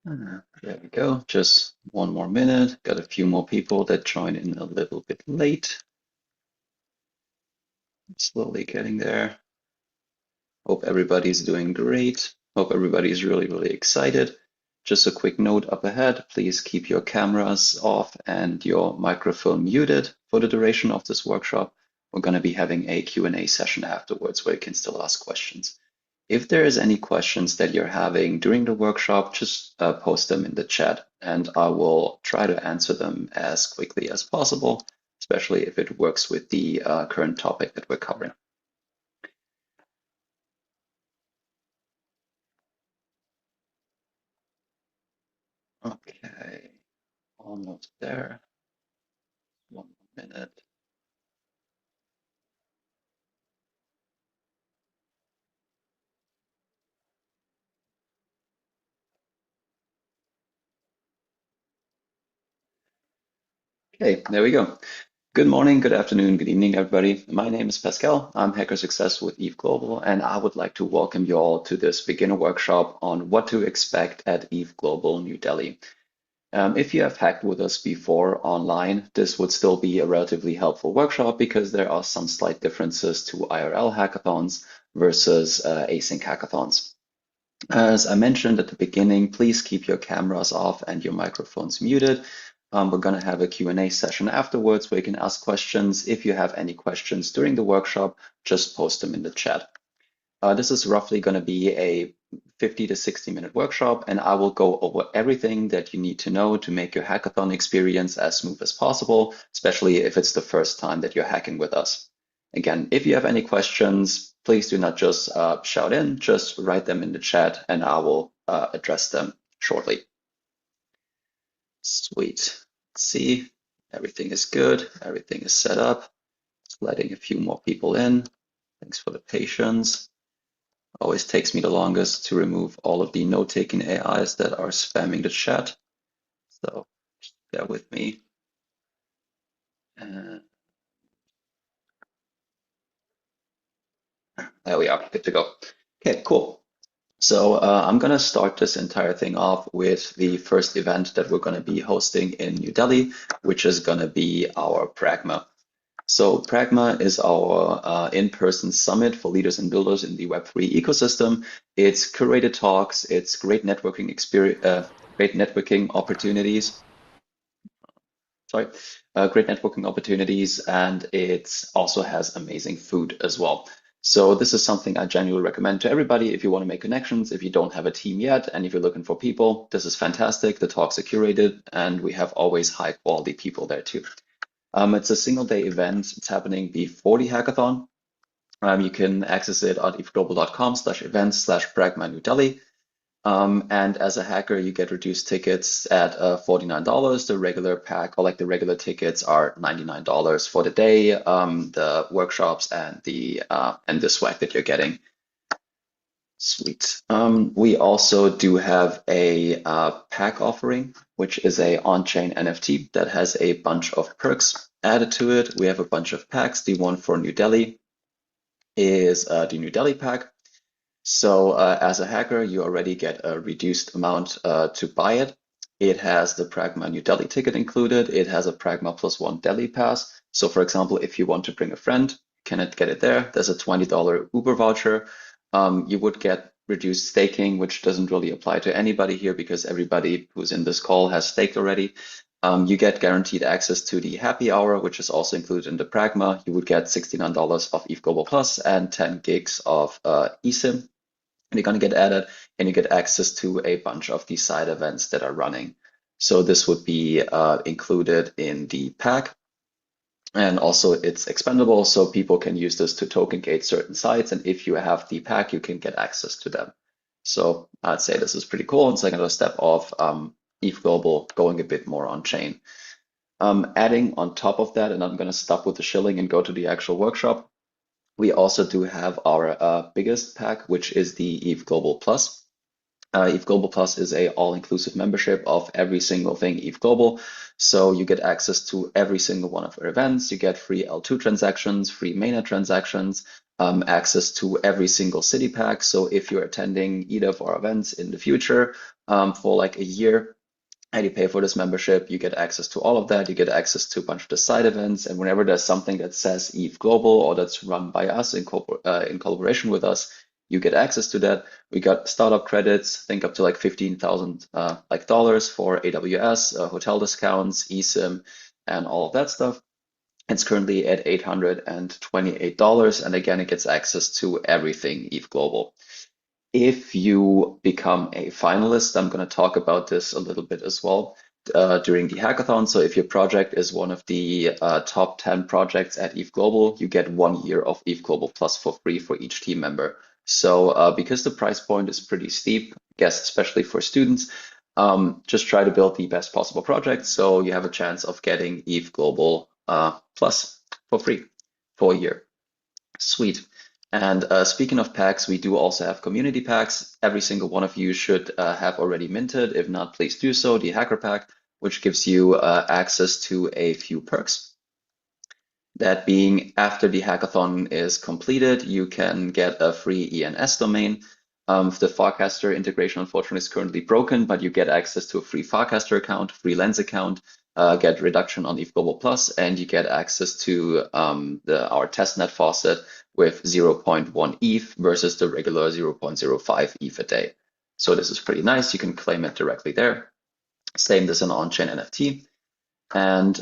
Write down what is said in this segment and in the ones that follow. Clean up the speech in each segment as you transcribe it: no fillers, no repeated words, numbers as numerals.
There we go. Just one more minute. Got a few more people that join in a little bit late. Slowly getting there. Hope everybody's doing great. Hope everybody's really, really excited. Just a quick note up ahead. Please keep your cameras off and your microphone muted for the duration of this workshop. We're going to be having a Q&A session afterwards where you can still ask questions. If there is any questions that you're having during the workshop, just post them in the chat and I will try to answer them as quickly as possible, especially if it works with the current topic that we're covering. Okay, almost there. 1 minute. Okay, there we go. Good morning, good afternoon, good evening, everybody. My name is Pascal. I'm Hacker Success with ETHGlobal, and I would like to welcome you all to this beginner workshop on what to expect at ETHGlobal New Delhi. If you have hacked with us before online, this would still be a relatively helpful workshop because there are some slight differences to IRL hackathons versus async hackathons. As I mentioned at the beginning, please keep your cameras off and your microphones muted. We're going to have a Q&A session afterwards where you can ask questions. If you have any questions during the workshop, just post them in the chat. This is roughly going to be a 50 to 60-minute workshop, and I will go over everything that you need to know to make your hackathon experience as smooth as possible, especially if it's the first time that you're hacking with us. Again, if you have any questions, please do not just shout in, just write them in the chat and I will address them shortly. Sweet. Let's see, everything is good, everything is set up. Just letting a few more people in. Thanks for the patience. Always takes me the longest to remove all of the note-taking AIs that are spamming the chat. So just bear with me. And there we are, good to go. Okay, cool. So I'm going to start this entire thing off with the first event that we're going to be hosting in New Delhi, which is going to be our Pragma. So Pragma is our in-person summit for leaders and builders in the Web3 ecosystem. It's curated talks, it's great networking experience, great networking opportunities. Great networking opportunities, and it also has amazing food as well. So this is something I genuinely recommend to everybody if you want to make connections, if you don't have a team yet, and if you're looking for people, this is fantastic. The talks are curated, and we have always high quality people there too. It's a single day event. It's happening before the hackathon. You can access it at ethglobal.com/events/Pragma New Delhi. And as a hacker, you get reduced tickets at $49. The regular pack, or like the regular tickets, are $99 for the day, the workshops, and the swag that you're getting. Sweet. We also do have a pack offering, which is a on-chain NFT that has a bunch of perks added to it. We have a bunch of packs. The one for New Delhi is the New Delhi pack. So as a hacker, you already get a reduced amount to buy it. It has the Pragma New Delhi ticket included. It has a Pragma +1 Delhi pass. So for example, if you want to bring a friend, you cannot get it there. There's a $20 Uber voucher. You would get reduced staking, which doesn't really apply to anybody here because everybody who's in this call has staked already. You get guaranteed access to the happy hour, which is also included in the Pragma. You would get $69 of ETHGlobal Plus and 10 gigs of eSIM. And you're going to get added, and you get access to a bunch of the side events that are running. So this would be included in the pack. And also it's expendable, so people can use this to token gate certain sites. And if you have the pack, you can get access to them. So I'd say this is pretty cool. It's like another step of ETHGlobal going a bit more on chain. Adding on top of that, and I'm going to stop with the shilling and go to the actual workshop. We also do have our biggest pack, which is the ETHGlobal Plus. ETHGlobal Plus is a all-inclusive membership of every single thing ETHGlobal. So you get access to every single one of our events. You get free L2 transactions, free mainnet transactions, access to every single city pack. So if you're attending either of our events in the future for like a year, and you pay for this membership, you get access to all of that. You get access to a bunch of the side events. And whenever there's something that says ETHGlobal or that's run by us in collaboration with us, you get access to that. We got startup credits, think up to like 15,000 like dollars for AWS, hotel discounts, eSIM, and all of that stuff. It's currently at $828. And again, it gets access to everything ETHGlobal. If you become a finalist, I'm going to talk about this a little bit as well during the hackathon. So if your project is one of the top 10 projects at ETHGlobal, you get 1 year of ETHGlobal Plus for free for each team member. So because the price point is pretty steep, I guess especially for students, just try to build the best possible project so you have a chance of getting ETHGlobal Plus for free for a year. Sweet. And speaking of packs, we do also have community packs. Every single one of you should have already minted. If not, please do so. The Hacker Pack, which gives you access to a few perks. That being, after the hackathon is completed, you can get a free ENS domain. The Farcaster integration, unfortunately, is currently broken, but you get access to a free Farcaster account, free Lens account, get reduction on ETHGlobal Plus, and you get access to our testnet faucet with 0.1 ETH versus the regular 0.05 ETH a day. So this is pretty nice. You can claim it directly there. Same as an on-chain NFT. And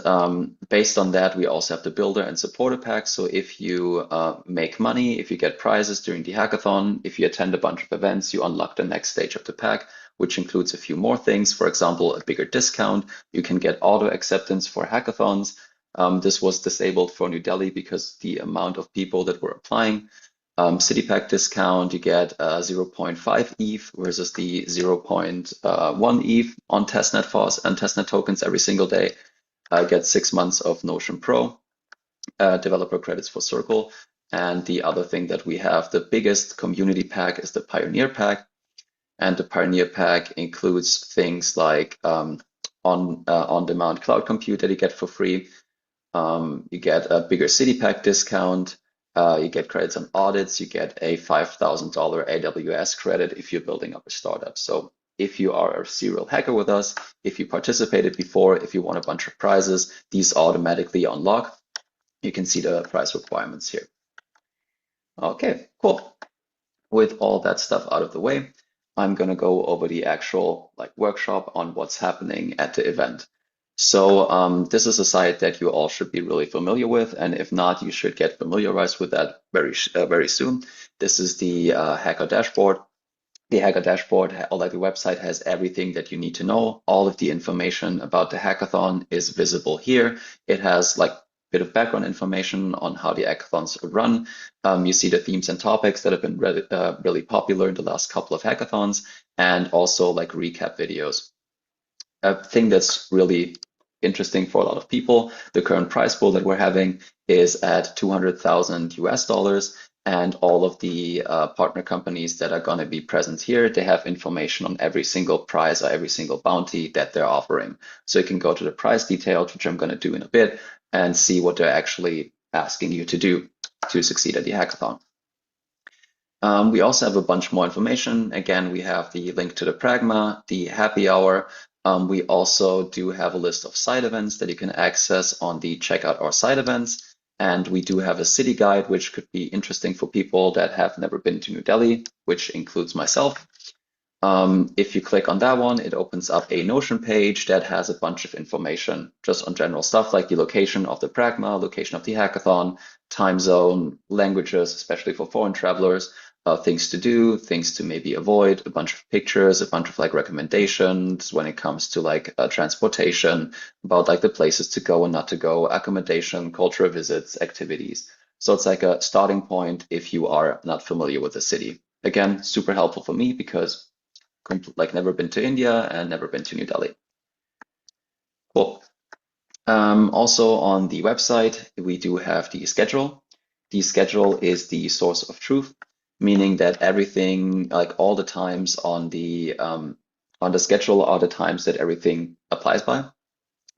based on that, we also have the builder and supporter pack. So if you make money, if you get prizes during the hackathon, if you attend a bunch of events, you unlock the next stage of the pack, which includes a few more things. For example, a bigger discount. You can get auto acceptance for hackathons. This was disabled for New Delhi because the amount of people that were applying. City pack discount, you get 0.5 ETH versus the 0.1 ETH on testnet FOSS and testnet tokens every single day. Get 6 months of Notion Pro, developer credits for Circle. And the other thing that we have, the biggest community pack, is the Pioneer Pack. And the Pioneer Pack includes things like on-demand cloud compute that you get for free. You get a bigger city pack discount. You get credits on audits. You get a $5,000 AWS credit if you're building up a startup. So if you are a serial hacker with us, if you participated before, if you won a bunch of prizes, these automatically unlock. You can see the prize requirements here. Okay, cool. With all that stuff out of the way, I'm going to go over the actual workshop on what's happening at the event. So this is a site that you all should be really familiar with, and if not, you should get familiarized with that very soon. This is the Hacker Dashboard. The Hacker Dashboard, or the website, has everything that you need to know. All of the information about the hackathon is visible here. It has a bit of background information on how the hackathons run. You see the themes and topics that have been really popular in the last couple of hackathons, and also recap videos. A thing that's really interesting for a lot of people, the current prize pool that we're having is at 200,000 US dollars. And all of the partner companies that are going to be present here, they have information on every single prize or every single bounty that they're offering. So you can go to the prize details, which I'm going to do in a bit, and see what they're actually asking you to do to succeed at the hackathon. We also have a bunch more information. Again, we have the link to the Pragma, the happy hour. We also do have a list of side events that you can access on the Check Out Our Side Events. And we do have a city guide, which could be interesting for people that have never been to New Delhi, which includes myself. If you click on that one, it opens up a Notion page that has a bunch of information just on general stuff like the location of the Pragma, location of the hackathon, time zone, languages, especially for foreign travelers, things to do, things to maybe avoid, a bunch of pictures, a bunch of recommendations when it comes to transportation, about the places to go and not to go, accommodation, cultural visits, activities. So it's a starting point if you are not familiar with the city. Again, super helpful for me because never been to India and never been to New Delhi. Cool. Also on the website, we do have the schedule. The schedule is the source of truth, meaning that everything, all the times on the schedule are the times that everything applies by,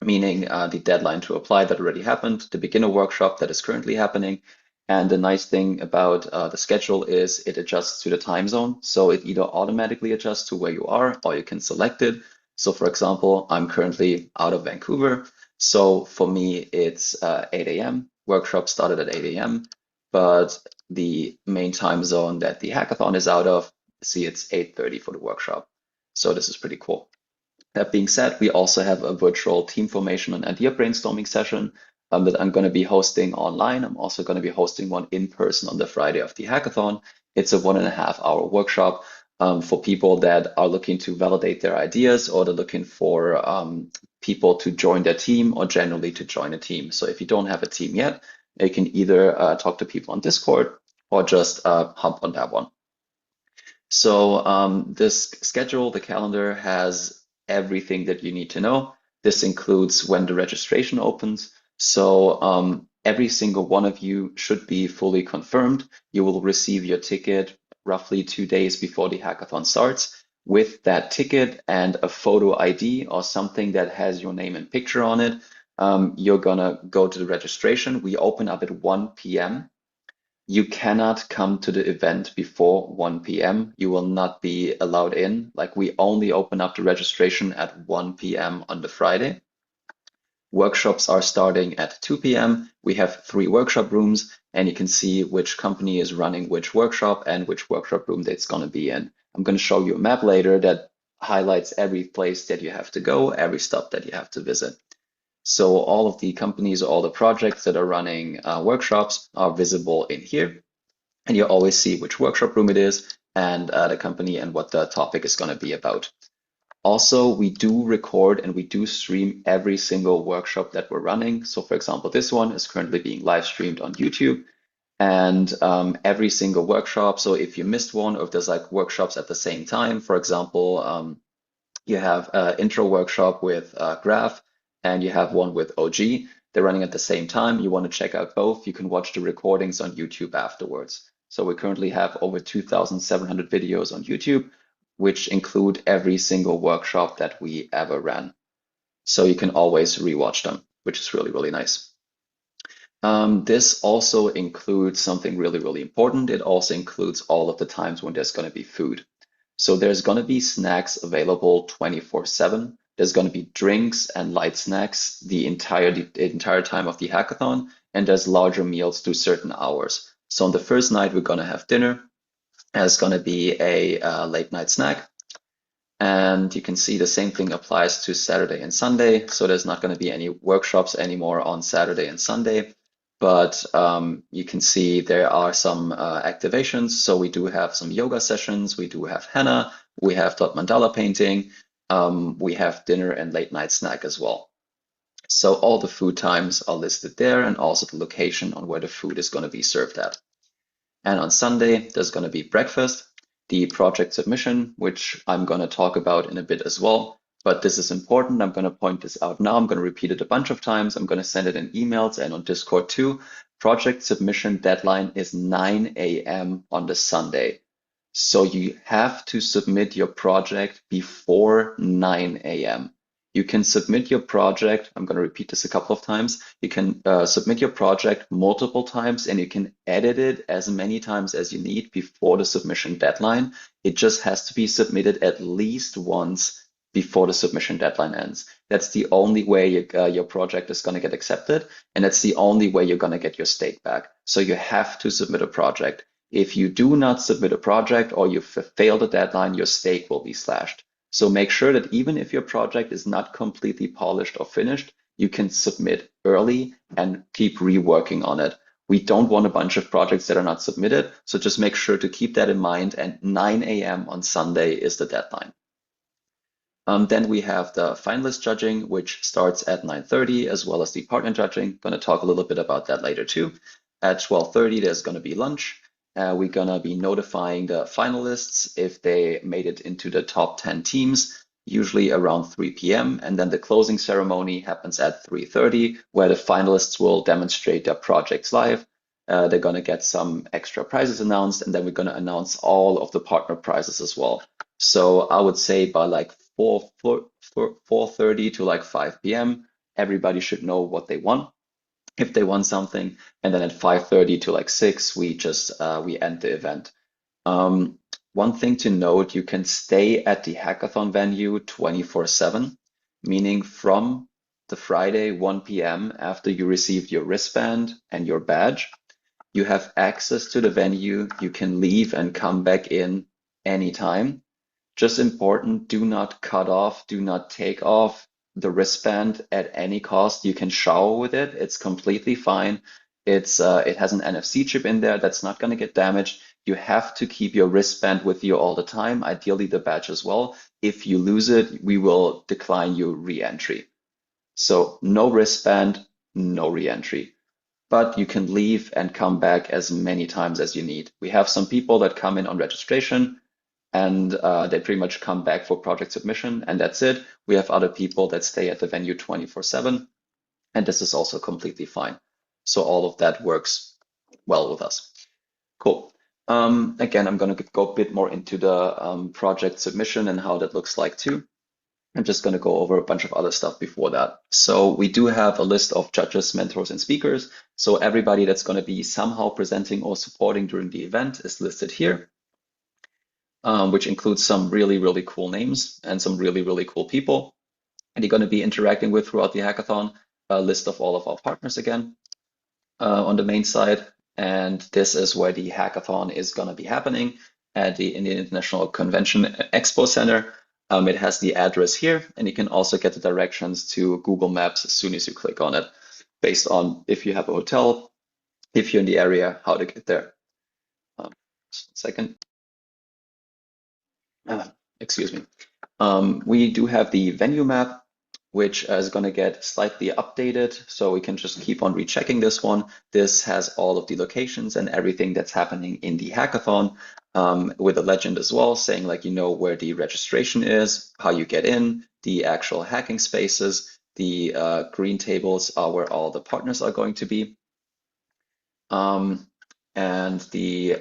meaning the deadline to apply that already happened, the beginner workshop that is currently happening, And the nice thing about the schedule is it adjusts to the time zone. So it either automatically adjusts to where you are or you can select it. So for example, I'm currently out of Vancouver. So for me, it's 8 a.m. Workshop started at 8 a.m. But the main time zone that the hackathon is out of, see, it's 8:30 for the workshop. So this is pretty cool. That being said, we also have a virtual team formation and idea brainstorming session that I'm going to be hosting online. I'm also going to be hosting one in person on the Friday of the hackathon. It's a 1.5 hour workshop for people that are looking to validate their ideas or they're looking for people to join their team or generally to join a team. So if you don't have a team yet, you can either talk to people on Discord or just hop on that one. So this schedule, the calendar has everything that you need to know. This includes when the registration opens. So every single one of you should be fully confirmed. You will receive your ticket roughly 2 days before the hackathon starts. With that ticket and a photo ID or something that has your name and picture on it, you're gonna go to the registration. We open up at 1 p.m. You cannot come to the event before 1 p.m. You will not be allowed in. Like we only open up the registration at 1 p.m. on the Friday. Workshops are starting at 2 p.m. We have 3 workshop rooms, and you can see which company is running which workshop and which workshop room that's going to be in. I'm going to show you a map later that highlights every place that you have to go, every stop that you have to visit. So all of the companies, all the projects that are running workshops are visible in here. And you always see which workshop room it is and the company and what the topic is going to be about. Also, we do record and we do stream every single workshop that we're running. So for example, this one is currently being live streamed on YouTube and every single workshop. So if you missed one or if there's like workshops at the same time, for example, you have an intro workshop with Graph and you have one with OG. They're running at the same time. You want to check out both. You can watch the recordings on YouTube afterwards. So we currently have over 2,700 videos on YouTube, which include every single workshop that we ever ran. So you can always rewatch them, which is really, really nice. This also includes something really, really important. It also includes all of the times when there's going to be food. So there's going to be snacks available 24/7. There's going to be drinks and light snacks the entire time of the hackathon, and there's larger meals to certain hours. So on the first night, we're going to have dinner. There's going to be a late night snack. And you can see the same thing applies to Saturday and Sunday. So there's not going to be any workshops anymore on Saturday and Sunday. But you can see there are some activations. So we do have some yoga sessions. We do have henna. We have dot mandala painting. We have dinner and late night snack as well. So all the food times are listed there and also the location on where the food is going to be served at. And on Sunday, there's going to be breakfast, the project submission, which I'm going to talk about in a bit as well. But this is important. I'm going to point this out now. I'm going to repeat it a bunch of times. I'm going to send it in emails and on Discord too. Project submission deadline is 9 a.m. on the Sunday. So you have to submit your project before 9 a.m. You can submit your project, I'm going to repeat this a couple of times. You can submit your project multiple times and you can edit it as many times as you need before the submission deadline. It just has to be submitted at least once before the submission deadline ends. That's the only way your project is going to get accepted, and that's the only way you're going to get your stake back. So you have to submit a project. If you do not submit a project or you fail the deadline, your stake will be slashed. So make sure that even if your project is not completely polished or finished, you can submit early and keep reworking on it. We don't want a bunch of projects that are not submitted, so just make sure to keep that in mind, and 9 a.m. on Sunday is the deadline. Then we have the finalist judging, which starts at 9:30, as well as the partner judging. Going to talk a little bit about that later too. At 12:30, there's going to be lunch. We're going to be notifying the finalists if they made it into the top 10 teams, usually around 3 p.m. And then the closing ceremony happens at 3:30, where the finalists will demonstrate their projects live. They're going to get some extra prizes announced, and then we're going to announce all of the partner prizes as well. So I would say by like 4:30 to like 5 p.m., everybody should know what they won. if they want something. And then at 5:30 to like 6, we just we end the event. One thing to note, you can stay at the hackathon venue 24/7, meaning from the Friday 1 p.m. after you received your wristband and your badge, you have access to the venue. You can leave and come back in anytime. Just important, do not cut off, do not take off the wristband at any cost. You can shower with it. It's completely fine. It has an NFC chip in there that's not going to get damaged. You have to keep your wristband with you all the time, ideally the badge as well. If you lose it, we will decline your re-entry. So no wristband, no re-entry. But you can leave and come back as many times as you need. We have some people that come in on registration and they pretty much come back for project submission, and that's it. We have other people that stay at the venue 24/7, and this is also completely fine. So all of that works well with us. Cool. Again, I'm going to go a bit more into the project submission and how that looks like too. I'm just going to go over a bunch of other stuff before that. So we do have a list of judges, mentors, and speakers. So everybody that's going to be somehow presenting or supporting during the event is listed here, which includes some really, really cool names and some really, really cool people. And you're going to be interacting with throughout the hackathon a list of all of our partners again on the main side. And this is where the hackathon is going to be happening at the Indian International Convention Expo Center. It has the address here, and you can also get the directions to Google Maps as soon as you click on it, based on if you have a hotel, if you're in the area, how to get there. Just a second. Excuse me. We do have the venue map, which is going to get slightly updated, so we can just keep on rechecking this one. This has all of the locations and everything that's happening in the hackathon, with a legend as well, saying like, you know, where the registration is, how you get in, the actual hacking spaces, the green tables are where all the partners are going to be. And the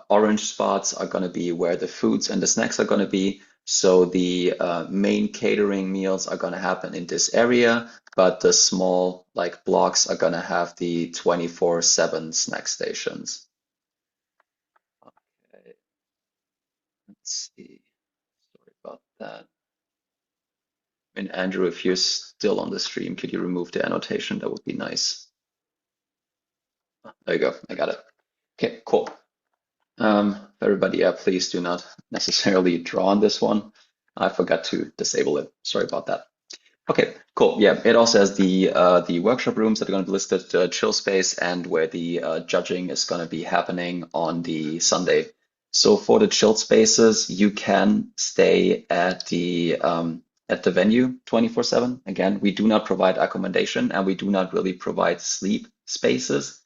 orange spots are going to be where the foods and the snacks are going to be. So the main catering meals are going to happen in this area, but the small like blocks are going to have the 24/7 snack stations. Okay, let's see. Sorry about that. And Andrew, if you're still on the stream, could you remove the annotation? That would be nice. There you go. I got it. Okay, cool. Everybody, yeah, please do not necessarily draw on this one. I forgot to disable it. Sorry about that. Okay, cool. Yeah, it also has the workshop rooms that are going to be listed, the chill space, and where the judging is going to be happening on the Sunday. So for the chill spaces, you can stay at the venue 24/7. Again, we do not provide accommodation and we do not really provide sleep spaces,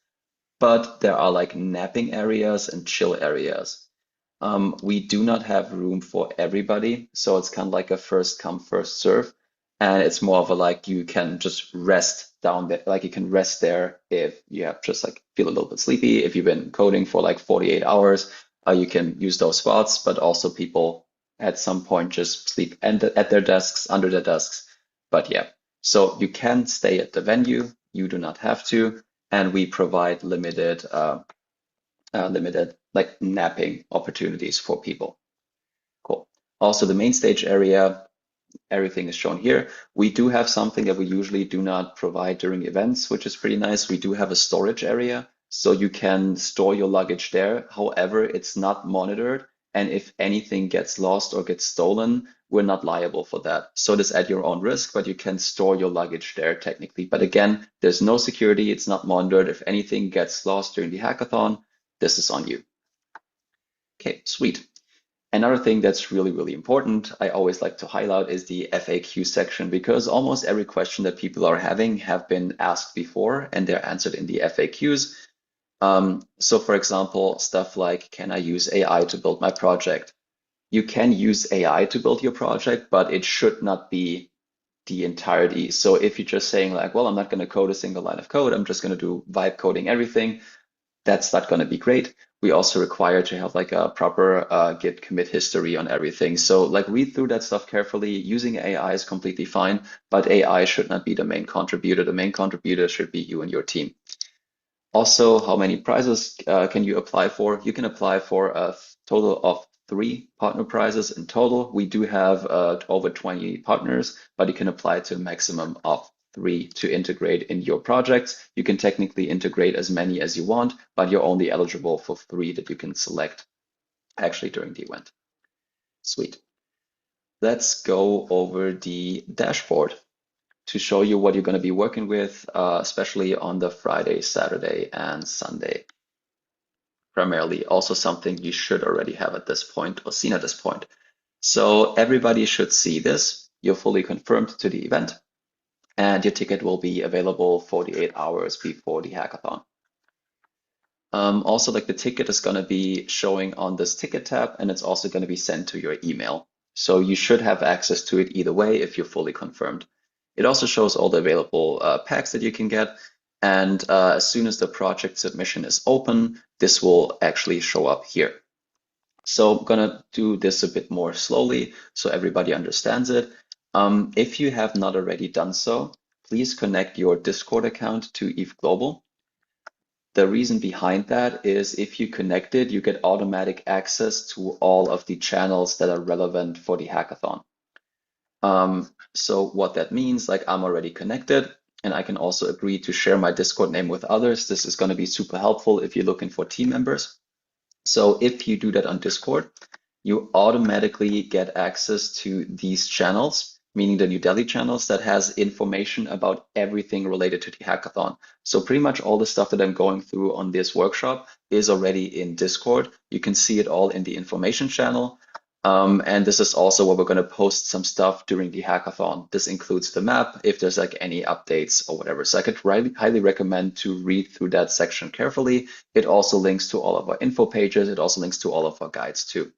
but there are like napping areas and chill areas. We do not have room for everybody, so it's kind of like a first come, first serve. And it's more of a like you can just rest down there, like you can rest there if you have just like feel a little bit sleepy. If you've been coding for like 48 hours, you can use those spots, but also people at some point just sleep at their desks, under their desks. But yeah, so you can stay at the venue, you do not have to, and we provide limited like napping opportunities for people. Cool. Also, the main stage area, everything is shown here. We do have something that we usually do not provide during events, which is pretty nice. We do have a storage area, so you can store your luggage there. However, it's not monitored, and if anything gets lost or gets stolen, we're not liable for that. So it is at your own risk, but you can store your luggage there technically. But again, there's no security, it's not monitored. If anything gets lost during the hackathon, this is on you. Okay, sweet. Another thing that's really, really important, I always like to highlight, is the FAQ section, because almost every question that people are having have been asked before and they're answered in the FAQs. So for example, stuff like, can I use AI to build my project? You can use AI to build your project, but it should not be the entirety. So if you're just saying like, well, I'm not going to code a single line of code, I'm just going to do vibe coding everything, That's not going to be great. We also require to have like a proper Git commit history on everything. So like read through that stuff carefully. Using AI is completely fine, but AI should not be the main contributor. The main contributor should be you and your team. Also, how many prizes can you apply for? You can apply for a total of 3 partner prizes in total. We do have over 20 partners, but you can apply to a maximum of 3 to integrate in your projects. You can technically integrate as many as you want, but you're only eligible for 3 that you can select actually during the event. Sweet. Let's go over the dashboard to show you what you're going to be working with, especially on the Friday, Saturday, and Sunday. Primarily, also something you should already have at this point or seen at this point. So everybody should see this. You're fully confirmed to the event, and your ticket will be available 48 hours before the hackathon. Also, like the ticket is going to be showing on this ticket tab, and it's also going to be sent to your email. So you should have access to it either way if you're fully confirmed. It also shows all the available packs that you can get. And as soon as the project submission is open, this will actually show up here. So I'm gonna do this a bit more slowly so everybody understands it. If you have not already done so, please connect your Discord account to ETHGlobal. The reason behind that is if you connect it, you get automatic access to all of the channels that are relevant for the hackathon. So what that means, like I'm already connected and I can also agree to share my Discord name with others. This is going to be super helpful if you're looking for team members. So if you do that on Discord, you automatically get access to these channels, meaning the New Delhi channels that has information about everything related to the hackathon. So pretty much all the stuff that I'm going through on this workshop is already in Discord. You can see it all in the information channel. And this is also where we're going to post some stuff during the hackathon. This includes the map, if there's like any updates or whatever. So I could highly recommend to read through that section carefully. It also links to all of our info pages. It also links to all of our guides too.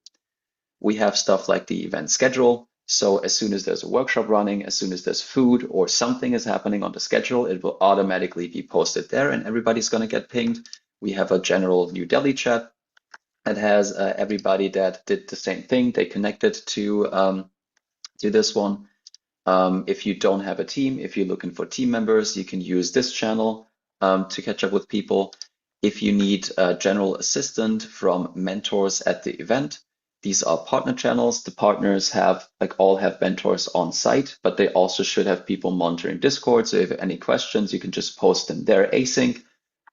We have stuff like the event schedule. So as soon as there's a workshop running, as soon as there's food or something is happening on the schedule, it will automatically be posted there and everybody's going to get pinged. We have a general New Delhi chat that has everybody that did the same thing. They connected to this one. If you don't have a team, if you're looking for team members, you can use this channel to catch up with people. If you need a general assistant from mentors at the event, these are partner channels. The partners all have mentors on site, but they also should have people monitoring Discord. So if you have any questions, you can just post them there async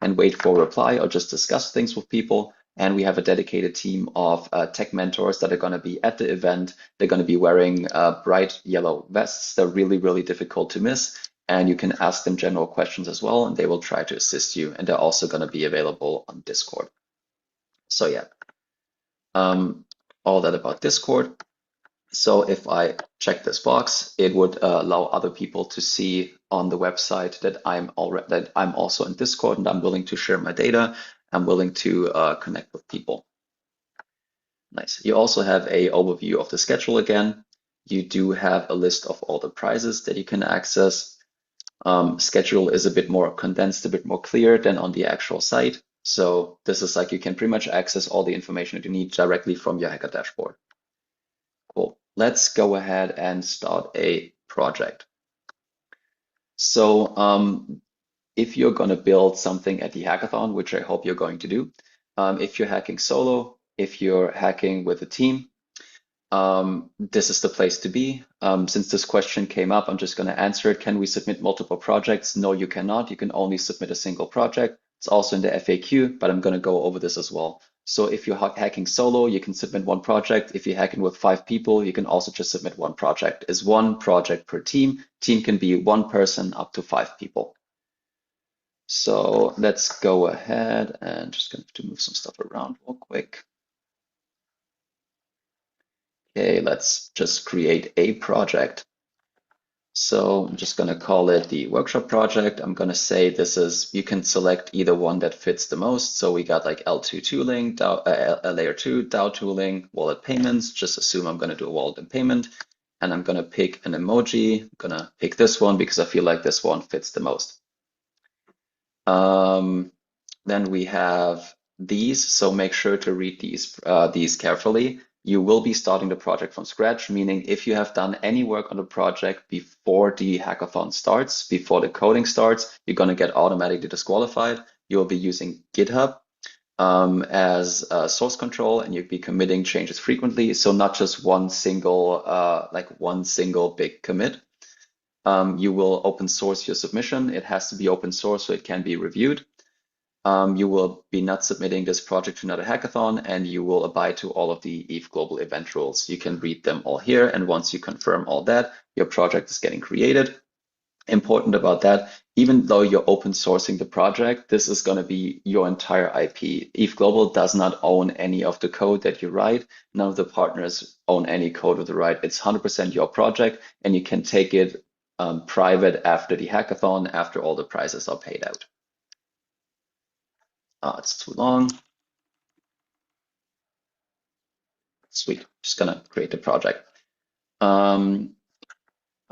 and wait for a reply or just discuss things with people. And we have a dedicated team of tech mentors that are going to be at the event. They're going to be wearing bright yellow vests. They're really, really difficult to miss. And you can ask them general questions as well, and they will try to assist you. And they're also going to be available on Discord. So yeah, all that about Discord. So if I check this box, it would allow other people to see on the website that I'm also in Discord and I'm willing to share my data. I'm willing to connect with people. Nice. You also have an overview of the schedule again. You do have a list of all the prizes that you can access. Schedule is a bit more condensed, a bit more clear than on the actual site. So this is like you can pretty much access all the information that you need directly from your Hacker dashboard. Cool. Let's go ahead and start a project. So if you're going to build something at the hackathon, which I hope you're going to do, if you're hacking solo, if you're hacking with a team, this is the place to be. Since this question came up, I'm just going to answer it. Can we submit multiple projects? No, you cannot. You can only submit a single project. It's also in the FAQ, but I'm going to go over this as well. So if you're hacking solo, you can submit one project. If you're hacking with 5 people, you can also just submit one project. It's one project per team. Team can be 1 person up to 5 people. So let's go ahead and just going to move some stuff around real quick. Okay, let's just create a project. So I'm just going to call it the workshop project. I'm going to say this is, you can select either one that fits the most. So we got like L2 tooling, layer 2, DAO tooling, wallet payments. Just assume I'm going to do a wallet and payment. And I'm going to pick an emoji. I'm going to pick this one because I feel like this one fits the most. Then we have these, so make sure to read these carefully. You will be starting the project from scratch, meaning if you have done any work on the project before the hackathon starts, before the coding starts, you're going to get automatically disqualified. You'll be using GitHub as source control, and you'll be committing changes frequently. So not just one single big commit. You will open source your submission. It has to be open source so it can be reviewed. You will be not submitting this project to another hackathon, and you will abide to all of the ETHGlobal event rules. You can read them all here, and once you confirm all that, your project is getting created. Important about that, even though you're open sourcing the project, this is going to be your entire IP. ETHGlobal does not own any of the code that you write. None of the partners own any code of the write. It's 100% your project, and you can take it private after the hackathon, after all the prizes are paid out. It's too long. Sweet, just gonna create the project.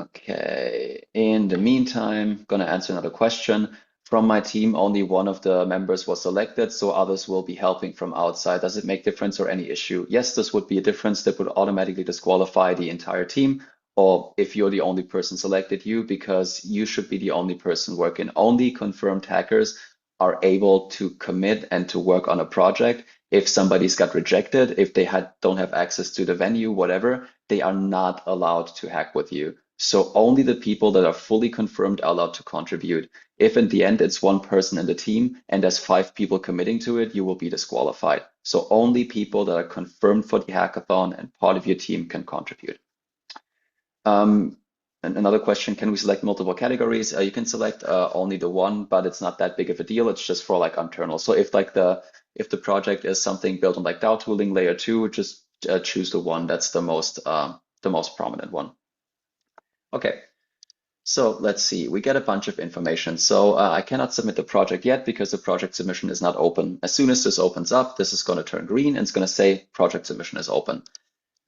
Okay, in the meantime, gonna answer another question. From my team, only one of the members was selected, so others will be helping from outside. Does it make difference or any issue? Yes, this would be a difference that would automatically disqualify the entire team, or if you're the only person selected, because you should be the only person working. Only confirmed hackers are able to commit and to work on a project. If somebody's got rejected, if they don't have access to the venue, whatever, they are not allowed to hack with you. So only the people that are fully confirmed are allowed to contribute. If in the end it's one person in the team and there's 5 people committing to it, you will be disqualified. So only people that are confirmed for the hackathon and part of your team can contribute. And another question, can we select multiple categories? You can select only the one, but it's not that big of a deal. It's just for like internal. So if the project is something built on like DAO tooling layer 2, just choose the one that's the most prominent one. Okay, so let's see, we get a bunch of information. So I cannot submit the project yet because the project submission is not open. As soon as this opens up, this is going to turn green and it's going to say project submission is open.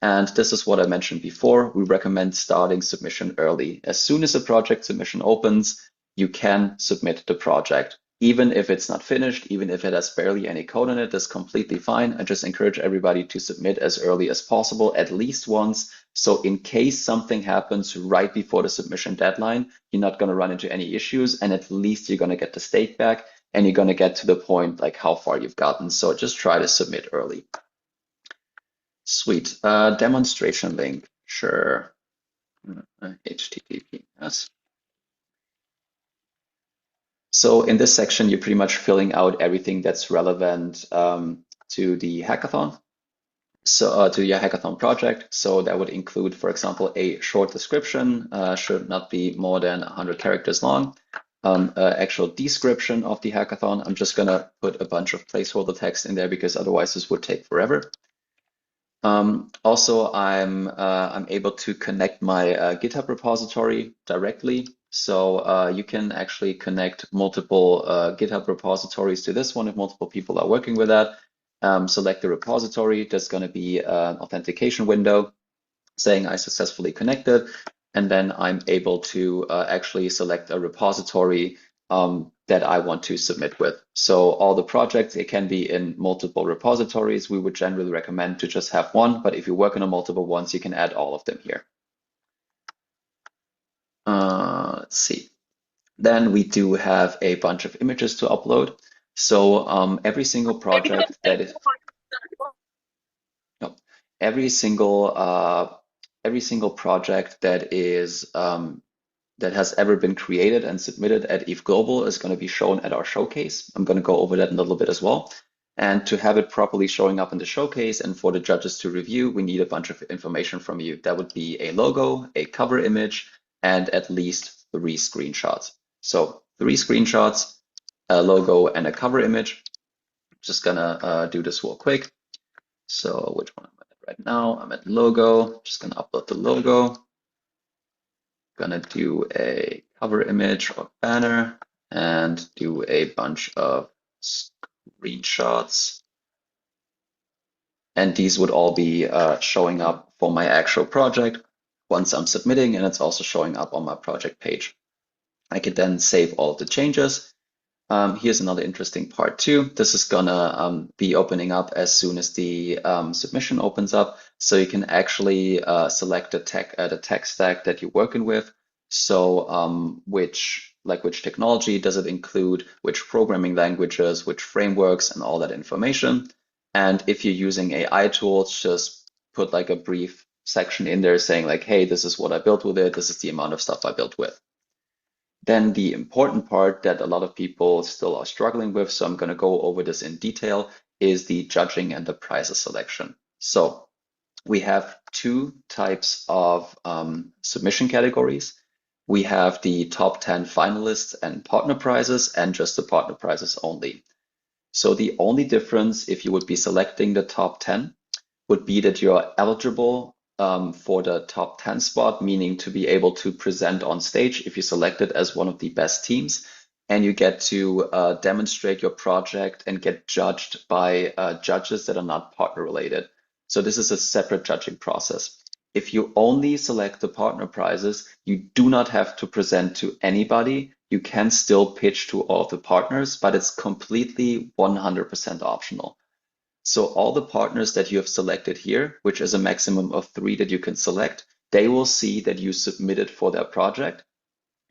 And this is what I mentioned before. We recommend starting submission early. As soon as a project submission opens, you can submit the project. Even if it's not finished, even if it has barely any code in it, that's completely fine. I just encourage everybody to submit as early as possible, at least once. So in case something happens right before the submission deadline, you're not going to run into any issues, and at least you're going to get the stake back and you're going to get to the point like how far you've gotten. So just try to submit early. Sweet. Demonstration link. Sure. HTTPS. So in this section, you're pretty much filling out everything that's relevant to the hackathon. So to your hackathon project. So that would include, for example, a short description, should not be more than 100 characters long. Actual description of the hackathon. I'm just gonna put a bunch of placeholder text in there because otherwise this would take forever. Also, I'm able to connect my GitHub repository directly. So you can actually connect multiple GitHub repositories to this one if multiple people are working with that. Select the repository. There's going to be an authentication window saying I successfully connected. And then I'm able to actually select a repository that I want to submit with. So all the projects, it can be in multiple repositories. We would generally recommend to just have one, but if you're working on multiple ones, you can add all of them here. Let's see. Then we do have a bunch of images to upload. So every single project that is every single project that is that has ever been created and submitted at ETHGlobal is going to be shown at our showcase. I'm going to go over that in a little bit as well. And to have it properly showing up in the showcase and for the judges to review, we need a bunch of information from you. That would be a logo, a cover image, and at least 3 screenshots. So 3 screenshots, a logo, and a cover image. Just gonna do this real quick. So which one am I at right now? I'm at logo. Just gonna upload the logo. Gonna do a cover image or banner and do a bunch of screenshots. And these would all be showing up for my actual project once I'm submitting, and it's also showing up on my project page. I could then save all of the changes. Here's another interesting part too. This is gonna be opening up as soon as the submission opens up, so you can actually select the tech stack that you're working with. So which technology does it include, which programming languages, which frameworks, and all that information. And if you're using AI tools, just put like a brief section in there saying like, hey, this is what I built with it. This is the amount of stuff I built with. Then the important part that a lot of people still are struggling with, so I'm going to go over this in detail, is the judging and the prizes selection. So we have two types of submission categories. We have the top 10 finalists and partner prizes, and just the partner prizes only. So the only difference if you would be selecting the top 10 would be that you're eligible for the top 10 spot, meaning to be able to present on stage if you select it as one of the best teams, and you get to demonstrate your project and get judged by judges that are not partner related. So this is a separate judging process. If you only select the partner prizes, you do not have to present to anybody. You can still pitch to all of the partners, but it's completely 100% optional. So all the partners that you have selected here, which is a maximum of 3 that you can select, they will see that you submitted for their project,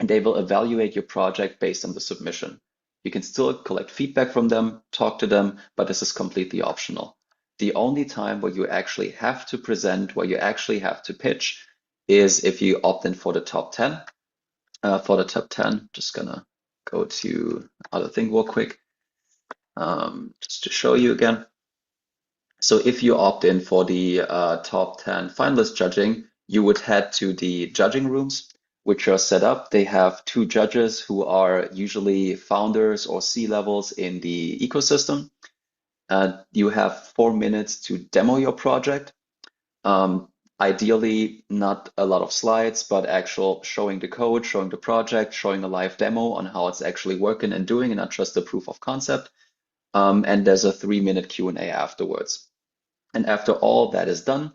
and they will evaluate your project based on the submission. You can still collect feedback from them, talk to them, but this is completely optional. The only time where you actually have to present, where you actually have to pitch, is if you opt in for the top 10. For the top 10, just gonna go to other thing real quick, just to show you again. So if you opt in for the top 10 finalist judging, you would head to the judging rooms, which are set up. They have 2 judges who are usually founders or C-levels in the ecosystem. You have 4 minutes to demo your project. Ideally, not a lot of slides, but actual showing the code, showing the project, showing a live demo on how it's actually working and doing, and not just a proof of concept. And there's a 3-minute Q&A afterwards. And after all that is done,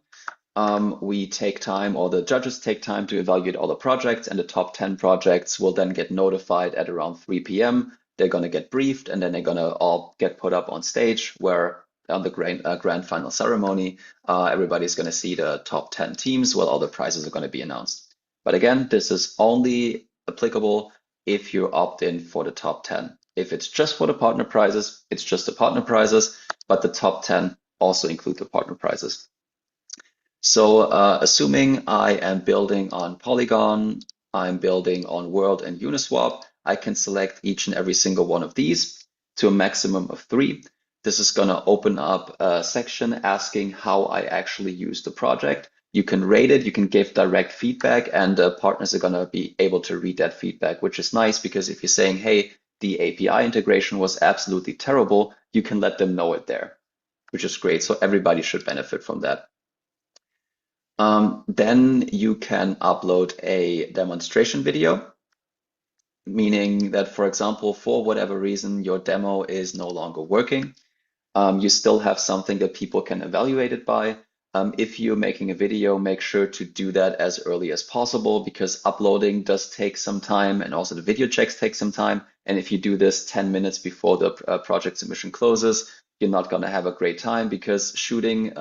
we take time, or the judges take time to evaluate all the projects, and the top 10 projects will then get notified at around 3 p.m. They're going to get briefed, and then they're going to all get put up on stage where on the grand final ceremony, everybody's going to see the top 10 teams where all the prizes are going to be announced. But again, this is only applicable if you opt in for the top 10. If it's just for the partner prizes, it's just the partner prizes, but the top 10 also include the partner prizes. So assuming I am building on Polygon, I'm building on World and Uniswap, I can select each and every single one of these to a maximum of 3. This is going to open up a section asking how I actually use the project. You can rate it, you can give direct feedback, and partners are going to be able to read that feedback, which is nice because if you're saying, hey, the API integration was absolutely terrible, you can let them know it there, which is great. So everybody should benefit from that. Then you can upload a demonstration video, meaning that, for example, for whatever reason, your demo is no longer working. You still have something that people can evaluate it by. If you're making a video, make sure to do that as early as possible because uploading does take some time and also the video checks take some time. And if you do this 10 minutes before the project submission closes, you're not going to have a great time because shooting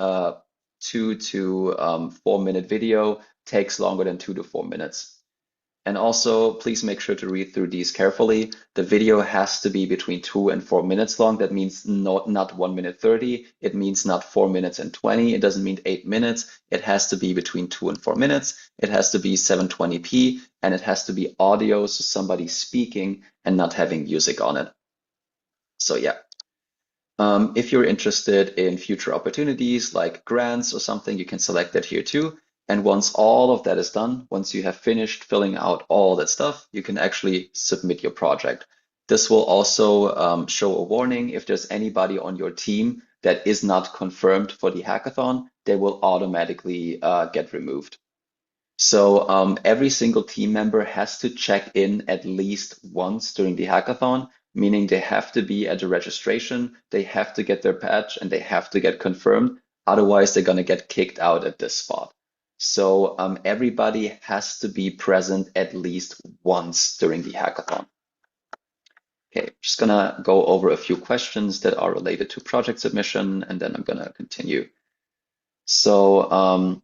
2 to 4 minute video takes longer than 2 to 4 minutes. And also, please make sure to read through these carefully. The video has to be between 2 and 4 minutes long. That means not 1 minute 30. It means not 4 minutes and 20. It doesn't mean 8 minutes. It has to be between 2 and 4 minutes. It has to be 720p, and it has to be audio, so somebody speaking and not having music on it. So yeah. If you're interested in future opportunities like grants or something, you can select that here too. And once all of that is done, once you have finished filling out all that stuff, you can actually submit your project. This will also show a warning if there's anybody on your team that is not confirmed for the hackathon, they will automatically get removed. So every single team member has to check in at least once during the hackathon, meaning they have to be at the registration, they have to get their badge, and they have to get confirmed. Otherwise, they're going to get kicked out at this spot. So everybody has to be present at least once during the hackathon. Okay, just gonna go over a few questions that are related to project submission, and then I'm gonna continue. So,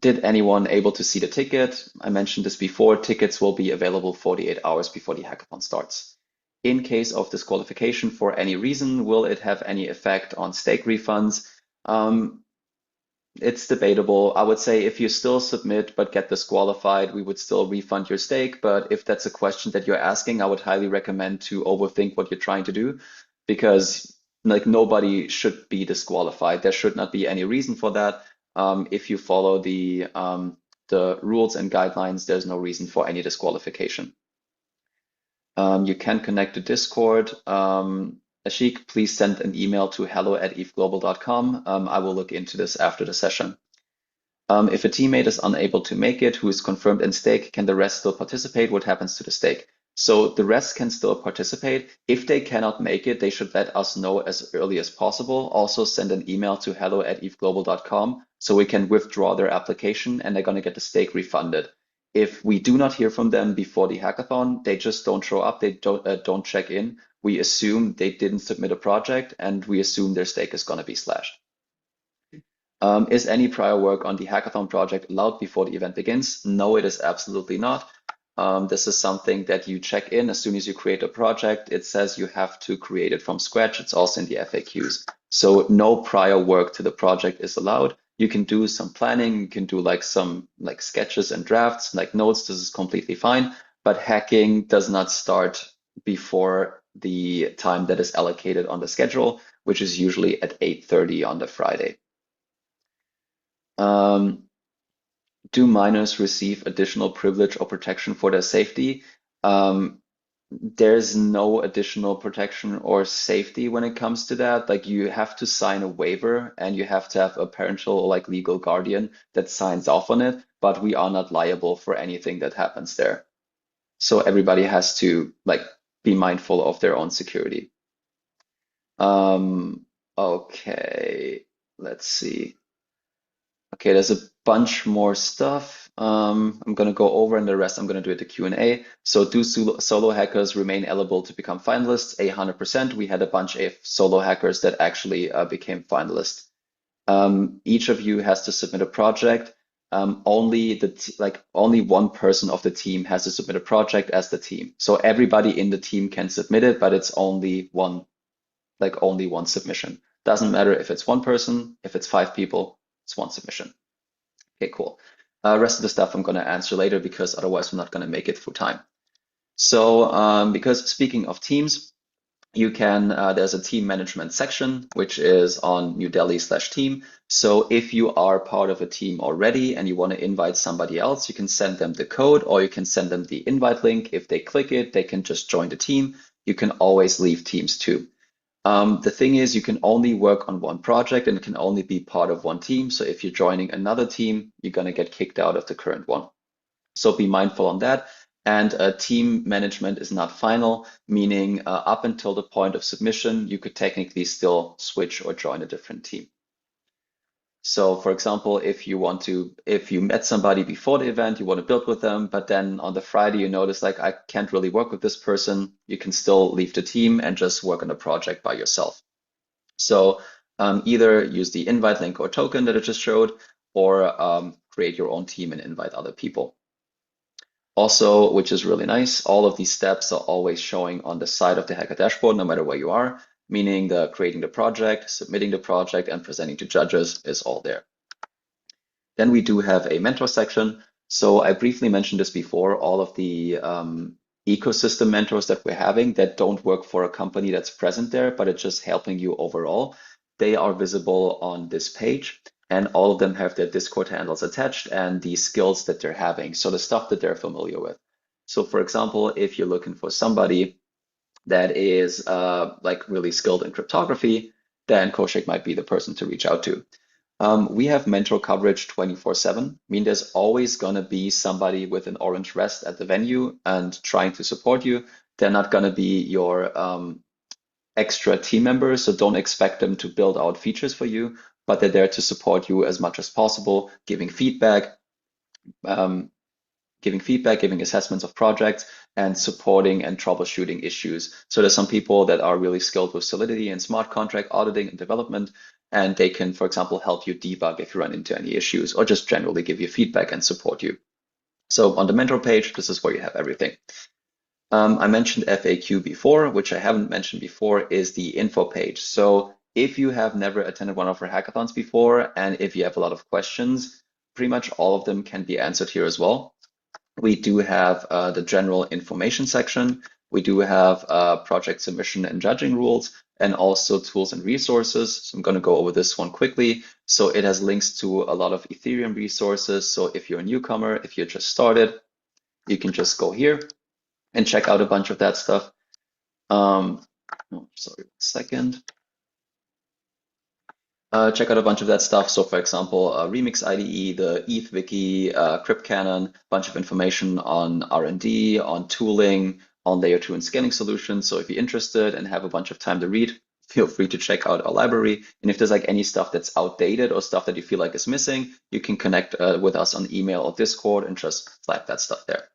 did anyone able to see the ticket? I mentioned this before, tickets will be available 48 hours before the hackathon starts. In case of disqualification for any reason, will it have any effect on stake refunds? It's debatable. I would say if you still submit but get disqualified, we would still refund your stake. But if that's a question that you're asking, I would highly recommend to overthink what you're trying to do, because like nobody should be disqualified. There should not be any reason for that. If you follow the rules and guidelines, there's no reason for any disqualification. You can connect to Discord. Ashik, please send an email to hello@ethglobal.com. I will look into this after the session. If a teammate is unable to make it, who is confirmed in stake, can the rest still participate? What happens to the stake? So the rest can still participate. If they cannot make it, they should let us know as early as possible. Also send an email to hello@ethglobal.com so we can withdraw their application and they're going to get the stake refunded. If we do not hear from them before the hackathon, they just don't show up, they don't check in. We assume they didn't submit a project and we assume their stake is going to be slashed. Is any prior work on the hackathon project allowed before the event begins? No, it is absolutely not. This is something that you check in as soon as you create a project. It says you have to create it from scratch. It's also in the FAQs. So no prior work to the project is allowed. You can do some planning, you can do like some like sketches and drafts, like notes. This is completely fine, but hacking does not start before the time that is allocated on the schedule, which is usually at 8:30 on the Friday. Do minors receive additional privilege or protection for their safety? There's no additional protection or safety when it comes to that. Like you have to sign a waiver and you have to have a parental or like legal guardian that signs off on it, but we are not liable for anything that happens there. So everybody has to like be mindful of their own security. Okay, let's see. Okay, there's a bunch more stuff. I'm going to go over and the rest I'm going to do at the Q&A. So do solo hackers remain eligible to become finalists? 100%. We had a bunch of solo hackers that actually became finalists. Each of you has to submit a project. Only one person of the team has to submit a project as the team. So everybody in the team can submit it, but it's only one submission. Doesn't matter if it's one person, if it's 5 people. It's one submission. Okay, cool. Rest of the stuff I'm going to answer later because otherwise we're not going to make it through time. So because speaking of teams, you can, there's a team management section, which is on New Delhi/team. So if you are part of a team already and you want to invite somebody else, you can send them the code or you can send them the invite link. If they click it, they can just join the team. You can always leave teams too. The thing is, you can only work on one project and can only be part of one team. So if you're joining another team, you're going to get kicked out of the current one. So be mindful on that. And team management is not final, meaning up until the point of submission, you could technically still switch or join a different team. So for example, if you met somebody before the event, you want to build with them, but then on the Friday you notice like, I can't really work with this person, you can still leave the team and just work on the project by yourself. So either use the invite link or token that I just showed, or create your own team and invite other people. Also, which is really nice, all of these steps are always showing on the side of the Hacker dashboard, no matter where you are, meaning the creating the project, submitting the project, and presenting to judges is all there. Then we do have a mentor section. So I briefly mentioned this before, all of the ecosystem mentors that we're having that don't work for a company that's present there, but it's just helping you overall. They are visible on this page and all of them have their Discord handles attached and the skills that they're having. So the stuff that they're familiar with. So for example, if you're looking for somebody that is like really skilled in cryptography, then Koshik might be the person to reach out to. We have mentor coverage 24/7. I mean, there's always going to be somebody with an orange vest at the venue and trying to support you. They're not going to be your extra team members, so don't expect them to build out features for you, but they're there to support you as much as possible, giving feedback, giving feedback, giving assessments of projects, and supporting and troubleshooting issues. So there's some people that are really skilled with Solidity and smart contract auditing and development, and they can, for example, help you debug if you run into any issues, or just generally give you feedback and support you. So on the mentor page, this is where you have everything. I mentioned FAQ before, which I haven't mentioned before, is the info page. So if you have never attended one of our hackathons before, and if you have a lot of questions, pretty much all of them can be answered here as well. We do have the general information section. We do have project submission and judging rules, and also tools and resources. So I'm going to go over this one quickly. So it has links to a lot of Ethereum resources. So if you're a newcomer, if you just started, you can just go here and check out a bunch of that stuff. Oh, sorry, 1 second. Check out a bunch of that stuff. So for example, Remix IDE, the ETH Wiki, CryptCanon, bunch of information on R&D, on tooling, on layer 2 and scaling solutions. So if you're interested and have a bunch of time to read, feel free to check out our library. And if there's like any stuff that's outdated or stuff that you feel like is missing, you can connect with us on email or Discord and just flag that stuff there.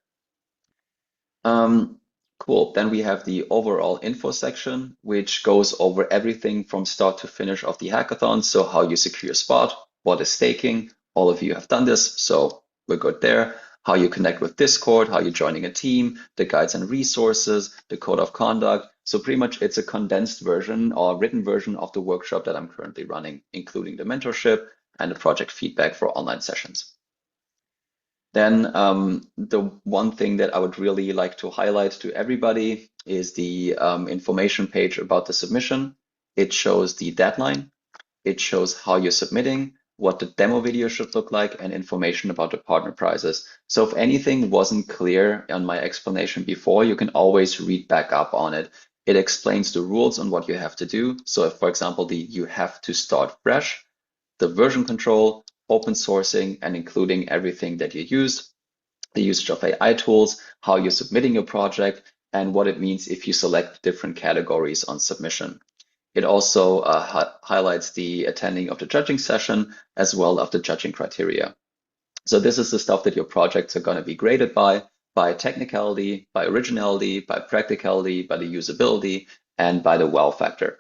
Cool. Then we have the overall info section, which goes over everything from start to finish of the hackathon. So how you secure your spot, what is staking. All of you have done this, so we're good there. How you connect with Discord, how you're joining a team, the guides and resources, the code of conduct. So pretty much it's a condensed version or written version of the workshop that I'm currently running, including the mentorship and the project feedback for online sessions. Then the one thing that I would really like to highlight to everybody is the information page about the submission. It shows the deadline. It shows how you're submitting, what the demo video should look like, and information about the partner prizes. So if anything wasn't clear on my explanation before, you can always read back up on it. It explains the rules on what you have to do. So if, for example, you have to start fresh, the version control, open sourcing, and including everything that you use, the usage of AI tools, how you're submitting your project, and what it means if you select different categories on submission. It also highlights the attending of the judging session as well as the judging criteria. So this is the stuff that your projects are going to be graded by technicality, by originality, by practicality, by the usability, and by the wow factor.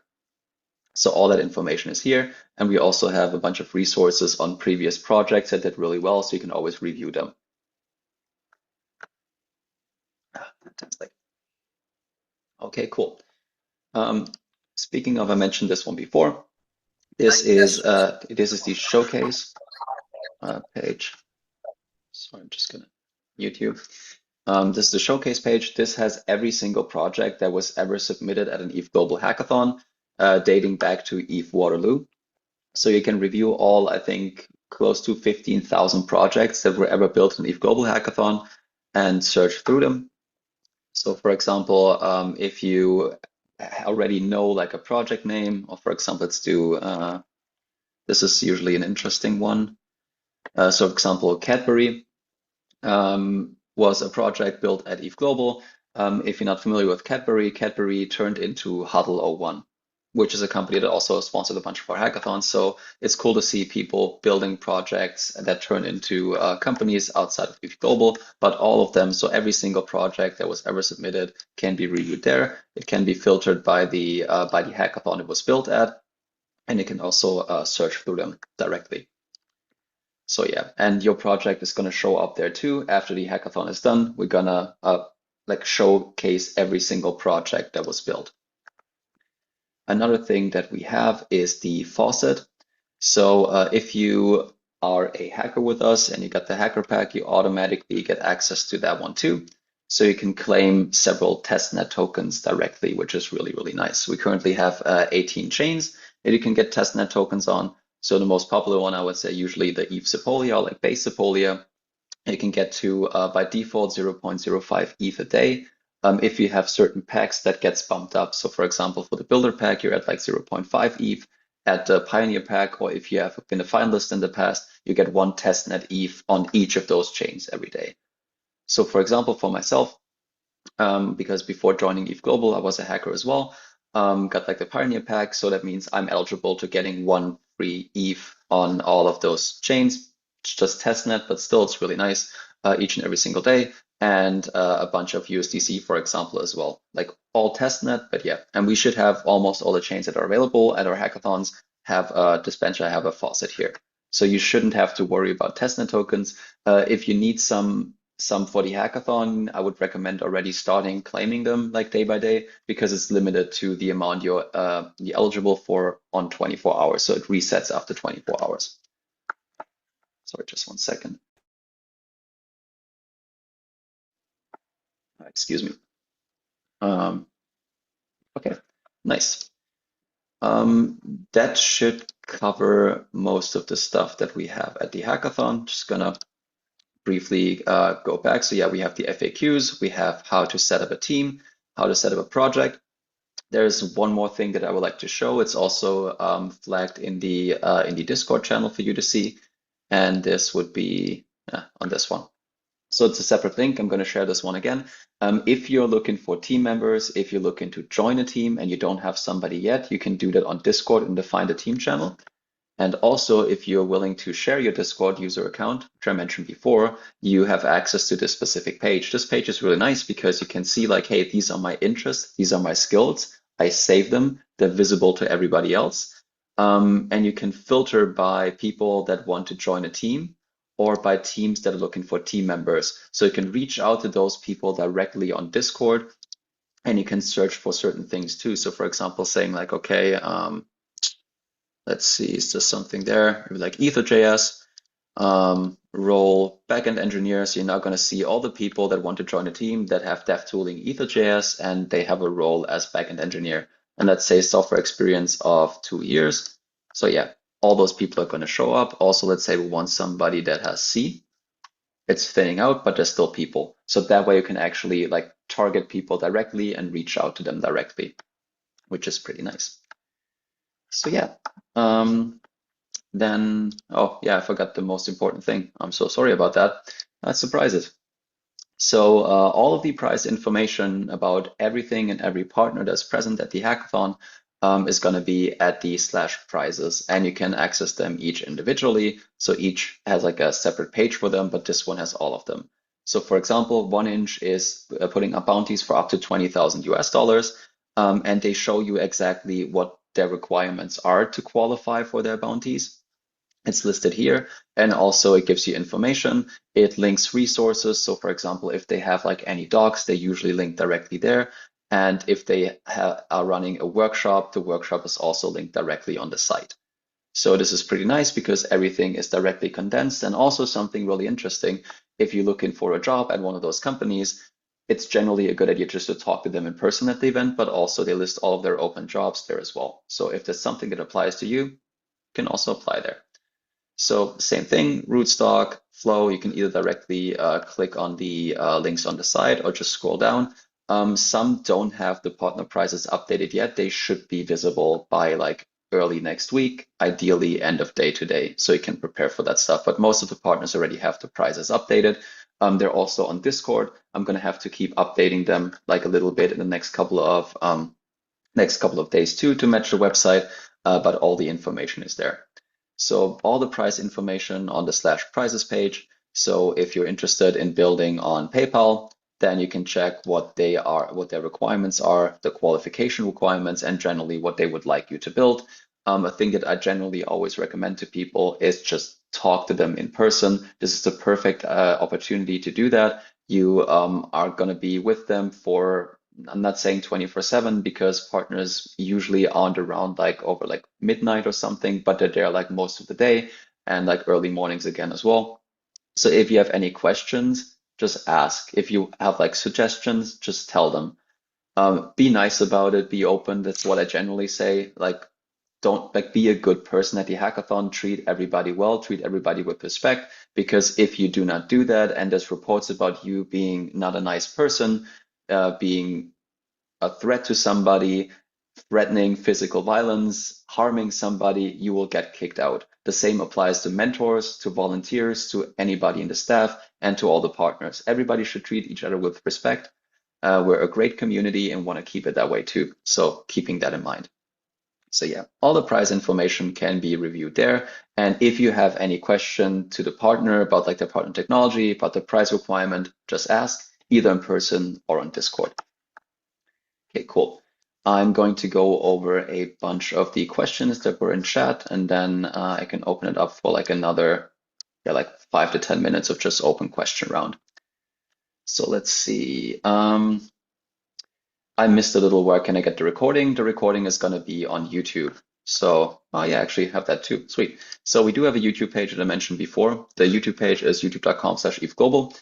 So all that information is here. And we also have a bunch of resources on previous projects that did really well, so you can always review them. Fantastic. Okay, cool. Speaking of, I mentioned this one before. This is the showcase page. So I'm just gonna mute you. This is the showcase page. This has every single project that was ever submitted at an ETHGlobal hackathon, dating back to ETH Waterloo. So you can review all, I think, close to 15,000 projects that were ever built in ETHGlobal hackathon and search through them. So for example, if you already know like a project name, or for example, let's do, this is usually an interesting one. So for example, Cadbury was a project built at ETHGlobal. If you're not familiar with Cadbury, Cadbury turned into Huddle01, which is a company that also sponsored a bunch of our hackathons. So it's cool to see people building projects that turn into companies outside of ETHGlobal, but all of them, so every single project that was ever submitted can be reviewed there. It can be filtered by the hackathon it was built at, and you can also search through them directly. So yeah, and your project is going to show up there too. After the hackathon is done, we're gonna like showcase every single project that was built. Another thing that we have is the faucet. So if you are a hacker with us and you got the hacker pack, you automatically get access to that one too. So you can claim several testnet tokens directly, which is really, really nice. We currently have 18 chains that you can get testnet tokens on. So the most popular one, I would say, usually the ETH Sepolia, like base Sepolia. You can get to, by default, 0.05 ETH a day. If you have certain packs, that gets bumped up. So for example, for the builder pack, you're at like 0.5 ETH. At the pioneer pack, or if you have been a finalist in the past, you get one testnet ETH on each of those chains every day. So for example, for myself, because before joining ETHGlobal, I was a hacker as well, got like the pioneer pack. So that means I'm eligible to getting one free ETH on all of those chains. It's just testnet, but still it's really nice. each and every single day, and a bunch of USDC, for example, as well. Like all testnet, but yeah. And we should have almost all the chains that are available at our hackathons have a dispenser, have a faucet here. So you shouldn't have to worry about testnet tokens. If you need some for the hackathon, I would recommend already starting claiming them like day by day, because it's limited to the amount you're eligible for on 24 hours. So it resets after 24 hours. Sorry, just 1 second. Excuse me. Okay, nice. That should cover most of the stuff that we have at the hackathon. Just gonna briefly go back. So yeah, we have the FAQs, we have how to set up a team, how to set up a project. There's one more thing that I would like to show. It's also flagged in the Discord channel for you to see, and this would be on this one. So it's a separate link. I'm going to share this one again. If you're looking for team members, if you're looking to join a team and you don't have somebody yet, you can do that on Discord and define the team channel. And also, if you're willing to share your Discord user account, which I mentioned before, you have access to this specific page. This page is really nice because you can see like, hey, these are my interests, these are my skills. I save them, they're visible to everybody else. And you can filter by people that want to join a team or by teams that are looking for team members. So you can reach out to those people directly on Discord, and you can search for certain things too. So for example, saying like, okay, let's see, is there something there? Like ETHJS, role backend engineers. You're now going to see all the people that want to join a team that have dev tooling ETHJS, and they have a role as backend engineer. And let's say software experience of 2 years. So yeah, all those people are going to show up. Also, let's say we want somebody that has C. It's thinning out, but there's still people. So that way you can actually like target people directly and reach out to them directly, which is pretty nice. So yeah, then, oh yeah, I forgot the most important thing. I'm so sorry about that. Surprises. So all of the price information about everything and every partner that's present at the hackathon is going to be at the /prizes, and you can access them each individually. So each has like a separate page for them, but this one has all of them. So for example, 1inch is putting up bounties for up to 20,000 US dollars, and they show you exactly what their requirements are to qualify for their bounties. It's listed here, and also it gives you information. It links resources. So for example, if they have like any docs, they usually link directly there. And if they are running a workshop, the workshop is also linked directly on the site. So this is pretty nice because everything is directly condensed. And also something really interesting, if you're looking for a job at one of those companies, it's generally a good idea just to talk to them in person at the event, but also they list all of their open jobs there as well. So if there's something that applies to you, you can also apply there. So same thing, rootstock, flow, you can either directly click on the links on the side or just scroll down. Some don't have the partner prices updated yet. They should be visible by like early next week, ideally end of day today, so you can prepare for that stuff. But most of the partners already have the prices updated. They're also on Discord. I'm going to have to keep updating them like a little bit in the next couple of days too to match the website, but all the information is there. So all the price information on the /prizes page. So if you're interested in building on PayPal, then you can check what their requirements are, the qualification requirements, and generally what they would like you to build. A thing that I generally always recommend to people is just talk to them in person. This is the perfect opportunity to do that. You are going to be with them for, I'm not saying 24/7 because partners usually aren't around like over like midnight or something, but they're there like most of the day and like early mornings again as well. So if you have any questions, just ask. If you have like suggestions, just tell them. Be nice about it, be open. That's what I generally say. Like, don't like be a good person at the hackathon, treat everybody well, treat everybody with respect, because if you do not do that and there's reports about you being not a nice person, being a threat to somebody, threatening physical violence, harming somebody, you will get kicked out. The same applies to mentors, to volunteers, to anybody in the staff, and to all the partners. Everybody should treat each other with respect. We're a great community and want to keep it that way too. So keeping that in mind. So yeah, all the price information can be reviewed there. And if you have any question to the partner about like the partner technology, about the price requirement, just ask either in person or on Discord. Okay, cool. I'm going to go over a bunch of the questions that were in chat, and then I can open it up for like another, yeah, like 5 to 10 minutes of just open question round. So let's see. I missed a little. Where can I get the recording? The recording is going to be on YouTube. So, oh yeah, actually have that too. Sweet. So we do have a YouTube page that I mentioned before. The YouTube page is youtube.com/ETHGlobal.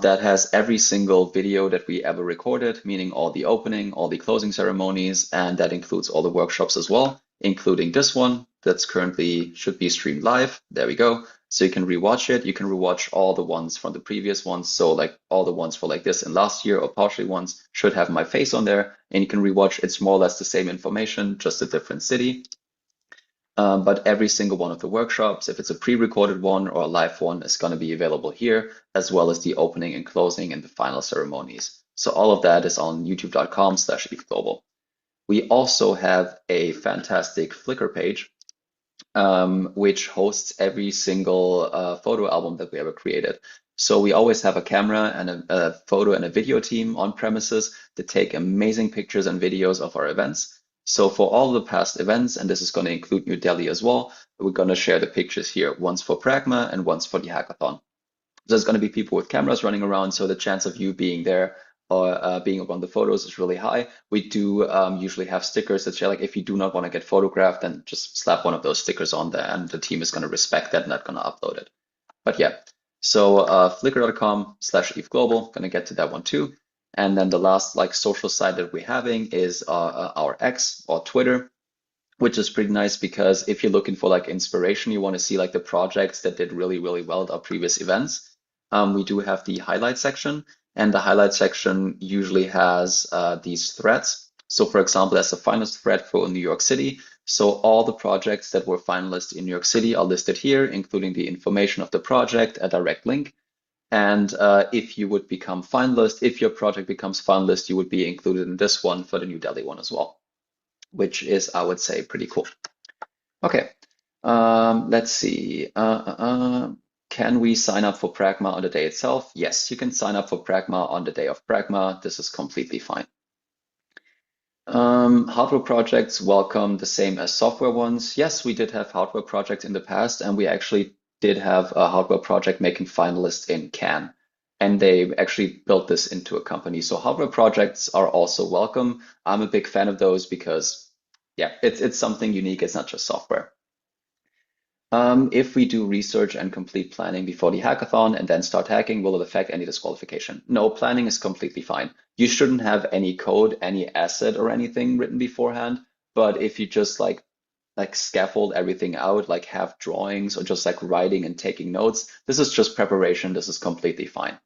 That has every single video that we ever recorded, meaning all the opening, all the closing ceremonies, and that includes all the workshops as well, including this one that's currently should be streamed live. There we go. So you can rewatch it. You can rewatch all the ones from the previous ones. So like all the ones for like this and last year or partially ones should have my face on there, and you can rewatch. It's more or less the same information, just a different city. But every single one of the workshops, if it's a pre-recorded one or a live one, is going to be available here, as well as the opening and closing and the final ceremonies. So all of that is on youtube.com/ETHGlobal. We also have a fantastic Flickr page, which hosts every single photo album that we ever created. So we always have a camera and a photo and a video team on premises to take amazing pictures and videos of our events. So for all the past events, and this is going to include New Delhi as well, we're going to share the pictures here, once for Pragma and once for the hackathon. There's going to be people with cameras running around, so the chance of you being there or being on the photos is really high. We do usually have stickers that say, like, if you do not want to get photographed, then just slap one of those stickers on there, and the team is going to respect that and not going to upload it. But yeah, so flickr.com/ETHGlobal, going to get to that one too. And then the last like social site that we're having is our X or Twitter, which is pretty nice because if you're looking for like inspiration, you want to see like the projects that did really, really well at our previous events. We do have the highlight section, and the highlight section usually has these threads. So for example, there's a finalist thread for New York City. So all the projects that were finalists in New York City are listed here, including the information of the project, a direct link. And if you would become finalist, if your project becomes finalist, you would be included in this one for the New Delhi one as well, which is, I would say, pretty cool. Okay, let's see. Can we sign up for Pragma on the day itself? Yes, you can sign up for Pragma on the day of Pragma. This is completely fine. Hardware projects welcome the same as software ones. Yes, we did have hardware projects in the past, and we actually did have a hardware project making finalists in Cannes, and they actually built this into a company. So hardware projects are also welcome. I'm a big fan of those because, yeah, it's something unique. It's not just software. If we do research and complete planning before the hackathon and then start hacking, will it affect any disqualification? No, planning is completely fine. You shouldn't have any code, any asset or anything written beforehand. But if you just like scaffold everything out, like have drawings or just like writing and taking notes, this is just preparation. This is completely fine.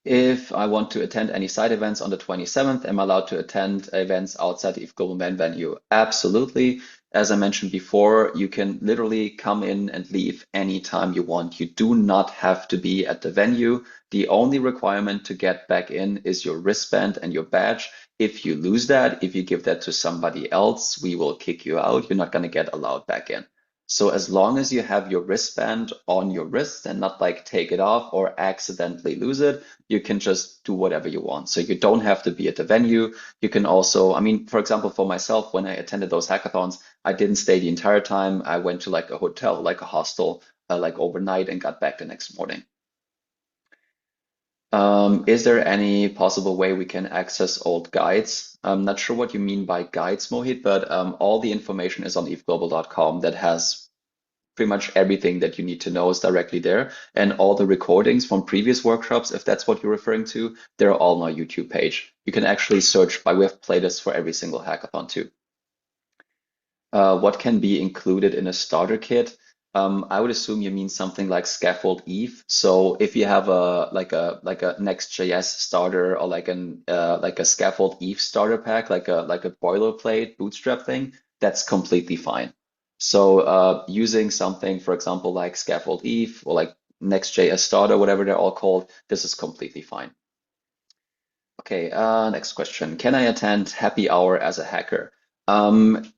If I want to attend any side events on the 27th, am I allowed to attend events outside the ETHGlobal main venue? Absolutely. As I mentioned before, you can literally come in and leave anytime you want. You do not have to be at the venue. The only requirement to get back in is your wristband and your badge. If you lose that, if you give that to somebody else, we will kick you out. You're not going to get allowed back in. So as long as you have your wristband on your wrist and not like take it off or accidentally lose it, you can just do whatever you want. So you don't have to be at the venue. You can also, I mean, for example, for myself, when I attended those hackathons, I didn't stay the entire time. I went to like a hotel, like a hostel, like overnight and got back the next morning. Is there any possible way we can access old guides? I'm not sure what you mean by guides, Mohit, but all the information is on ethglobal.com that has pretty much everything that you need to know is directly there. And all the recordings from previous workshops, if that's what you're referring to, they're all on our YouTube page. You can actually search by, we have playlists for every single hackathon too. What can be included in a starter kit? I would assume you mean something like Scaffold Eve. So if you have a Next.js starter or like a Scaffold Eve starter pack, like a boilerplate bootstrap thing, that's completely fine. So using something, for example, like Scaffold Eve or like Next.js starter, whatever they're all called, this is completely fine. Okay, next question. Can I attend happy hour as a hacker? Um,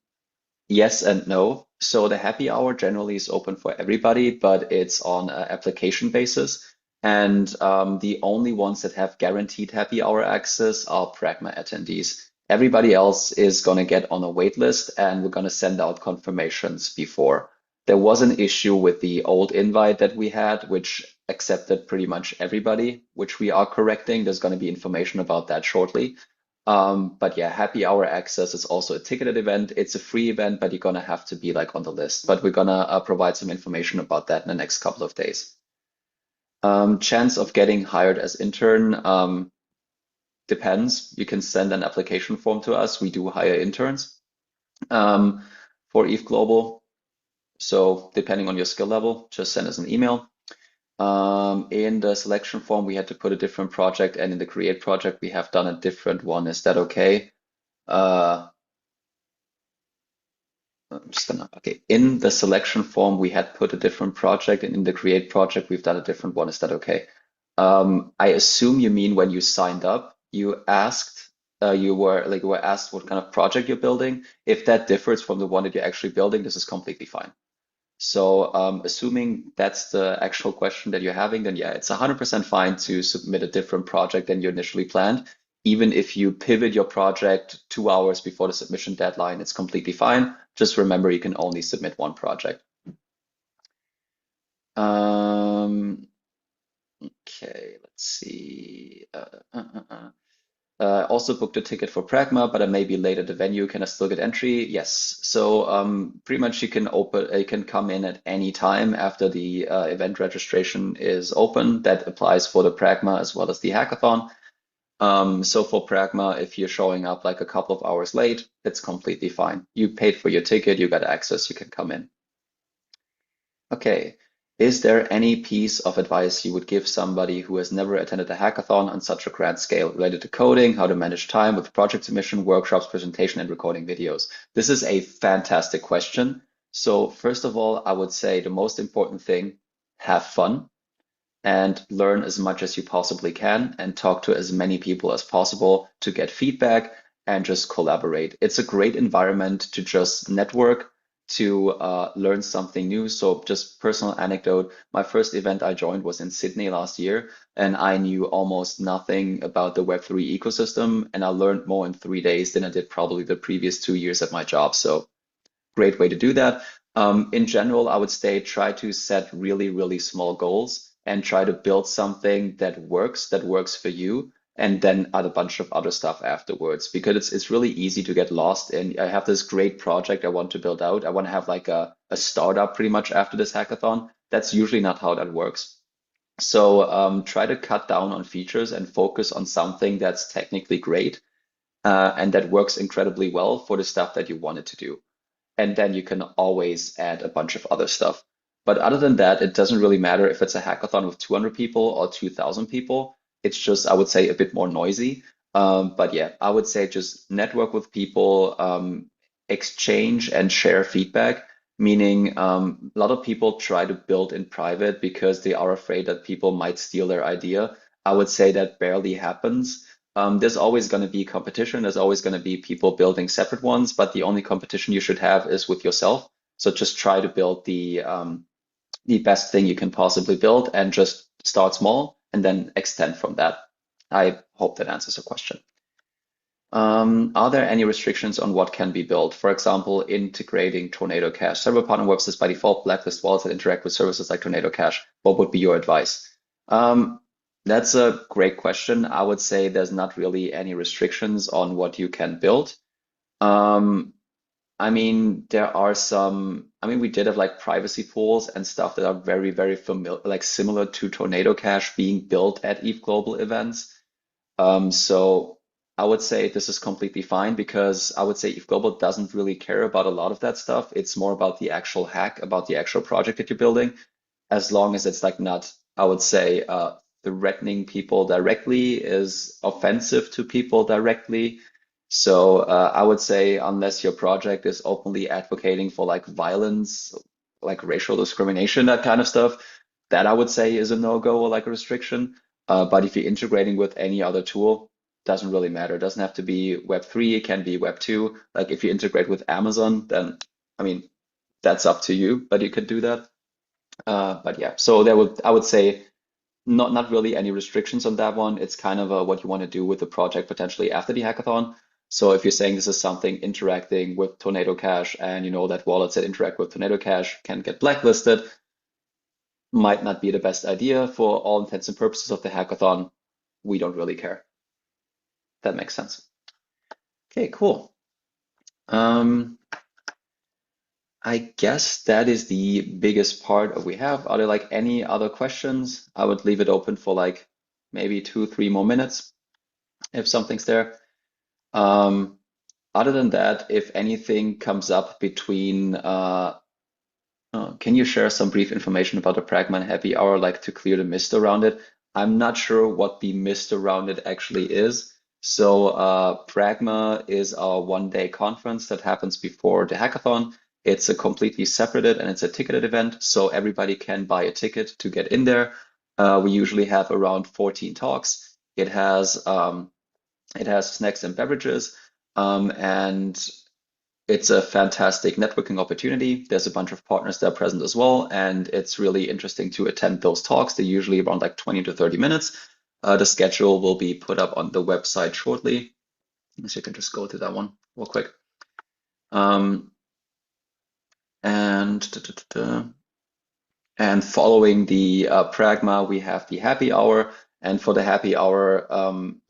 Yes and no. So the happy hour generally is open for everybody, but it's on an application basis. And the only ones that have guaranteed happy hour access are Pragma attendees. Everybody else is going to get on a wait list, and we're going to send out confirmations before. There was an issue with the old invite that we had, which accepted pretty much everybody, which we are correcting. There's going to be information about that shortly. But yeah, happy hour access is also a ticketed event. It's a free event, but you're gonna have to be like on the list. But we're gonna provide some information about that in the next couple of days. Chance of getting hired as intern depends. You can send an application form to us. We do hire interns um, for ETHGlobal. So depending on your skill level, just send us an email. In the selection form, we had to put a different project, and in the create project, we have done a different one. Is that okay? I'm just gonna, okay. In the selection form, we had put a different project, and in the create project, we've done a different one. Is that okay? I assume you mean when you signed up, you asked, you were asked what kind of project you're building. If that differs from the one that you're actually building, this is completely fine. So, assuming that's the actual question that you're having, then yeah, it's 100% fine to submit a different project than you initially planned. Even if you pivot your project 2 hours before the submission deadline, it's completely fine. Just remember you can only submit one project. Okay, let's see. Also booked a ticket for Pragma, but I may be late at the venue. Can I still get entry? Yes. So pretty much you can come in at any time after the event registration is open. That applies for the Pragma as well as the hackathon. So for Pragma, if you're showing up like a couple of hours late, it's completely fine. You paid for your ticket, you got access, you can come in. Okay. Is there any piece of advice you would give somebody who has never attended a hackathon on such a grand scale related to coding, how to manage time with project submission, workshops, presentation, and recording videos? This is a fantastic question. So first of all, I would say the most important thing, have fun and learn as much as you possibly can and talk to as many people as possible to get feedback and just collaborate. It's a great environment to just network, to learn something new. So just personal anecdote, my first event I joined was in Sydney last year, and I knew almost nothing about the Web3 ecosystem, and I learned more in 3 days than I did probably the previous 2 years at my job. So great way to do that. In general, I would say try to set really, really small goals and try to build something that works for you, and then add a bunch of other stuff afterwards. Because it's really easy to get lost in, I have this great project I want to build out. I want to have like a startup pretty much after this hackathon. That's usually not how that works. So try to cut down on features and focus on something that's technically great and that works incredibly well for the stuff that you want it to do, and then you can always add a bunch of other stuff. But other than that, it doesn't really matter if it's a hackathon with 200 people or 2,000 people. It's just, I would say, a bit more noisy. But yeah, I would say just network with people, exchange and share feedback. Meaning, a lot of people try to build in private because they are afraid that people might steal their idea. I would say that barely happens. There's always going to be competition. There's always going to be people building separate ones, but the only competition you should have is with yourself. So just try to build the best thing you can possibly build and just start small and then extend from that. I hope that answers the question. Are there any restrictions on what can be built? For example, integrating Tornado Cash. Several partner websites by default blacklist wallets that interact with services like Tornado Cash. What would be your advice? That's a great question. I would say there's not really any restrictions on what you can build. Um, I mean, there are some, I mean, we did have like privacy pools and stuff that are very, very familiar, like similar to Tornado Cash being built at ETHGlobal events. So I would say this is completely fine because I would say ETHGlobal doesn't really care about a lot of that stuff. It's more about the actual hack, about the actual project that you're building, as long as it's like not, I would say, threatening people directly is offensive to people directly. So I would say unless your project is openly advocating for like violence, like racial discrimination, that kind of stuff, that I would say is a no-go or like a restriction. But if you're integrating with any other tool, doesn't really matter. It doesn't have to be Web3, it can be Web2. Like if you integrate with Amazon, then I mean that's up to you, but you could do that. But yeah, so I would say not really any restrictions on that one. It's kind of what you want to do with the project potentially after the hackathon. So if you're saying this is something interacting with Tornado Cash and you know that wallets that interact with Tornado Cash can get blacklisted, might not be the best idea for all intents and purposes of the hackathon. We don't really care. That makes sense. Okay, cool. I guess that is the biggest part of we have. Are there like any other questions? I would leave it open for like maybe 2, 3 more minutes if something's there. Other than that, if anything comes up between, can you share some brief information about the Pragma and Happy Hour, like to clear the mist around it? I'm not sure what the mist around it actually is. So Pragma is our one-day conference that happens before the hackathon. It's a completely separated and it's a ticketed event, so everybody can buy a ticket to get in there. We usually have around 14 talks. It has snacks and beverages, and it's a fantastic networking opportunity. There's a bunch of partners that are present as well, and it's really interesting to attend those talks. They're usually around like 20 to 30 minutes. The schedule will be put up on the website shortly. So you can just go to that one real quick. And following the Pragma, we have the happy hour. And for the happy hour,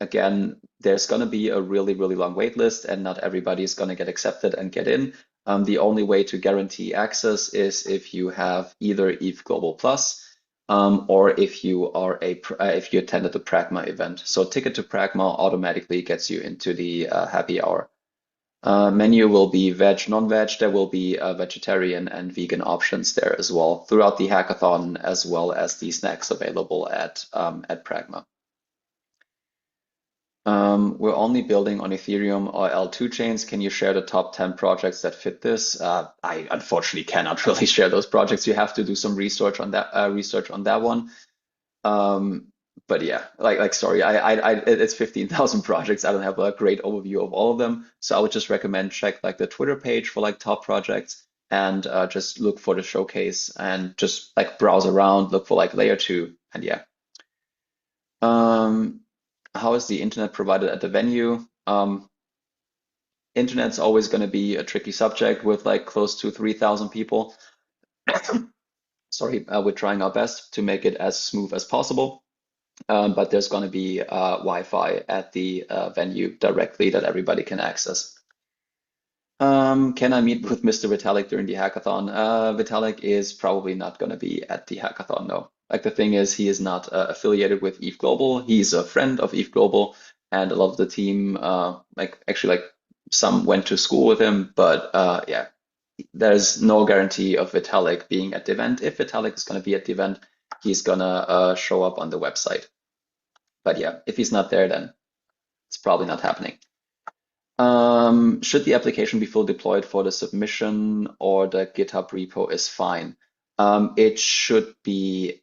again, there's going to be a really, really long wait list, and not everybody is going to get accepted and get in. The only way to guarantee access is if you have either ETHGlobal Plus or if you are if you attended the Pragma event. So ticket to Pragma automatically gets you into the happy hour. Menu will be veg, non-veg. There will be vegetarian and vegan options there as well throughout the hackathon, as well as the snacks available at Pragma. We're only building on Ethereum or L2 chains. Can you share the top 10 projects that fit this? I unfortunately cannot really share those projects. You have to do some research on that one. But yeah, sorry, it's 15,000 projects. I don't have a great overview of all of them. So I would just recommend check like the Twitter page for like top projects and just look for the showcase and just like browse around, look for like layer 2 and yeah. How is the internet provided at the venue? Internet's always going to be a tricky subject with like close to 3,000 people. Sorry, we're trying our best to make it as smooth as possible. But there's going to be Wi-Fi at the venue directly that everybody can access. Can I meet with Mr. Vitalik during the hackathon? Vitalik is probably not going to be at the hackathon, no. Like the thing is, he is not affiliated with ETHGlobal. He's a friend of ETHGlobal, and a lot of the team, like some went to school with him, but yeah, there's no guarantee of Vitalik being at the event. If Vitalik is going to be at the event, he's gonna show up on the website. But yeah, if he's not there, then it's probably not happening. Should the application be fully deployed for the submission, or the GitHub repo is fine? It should be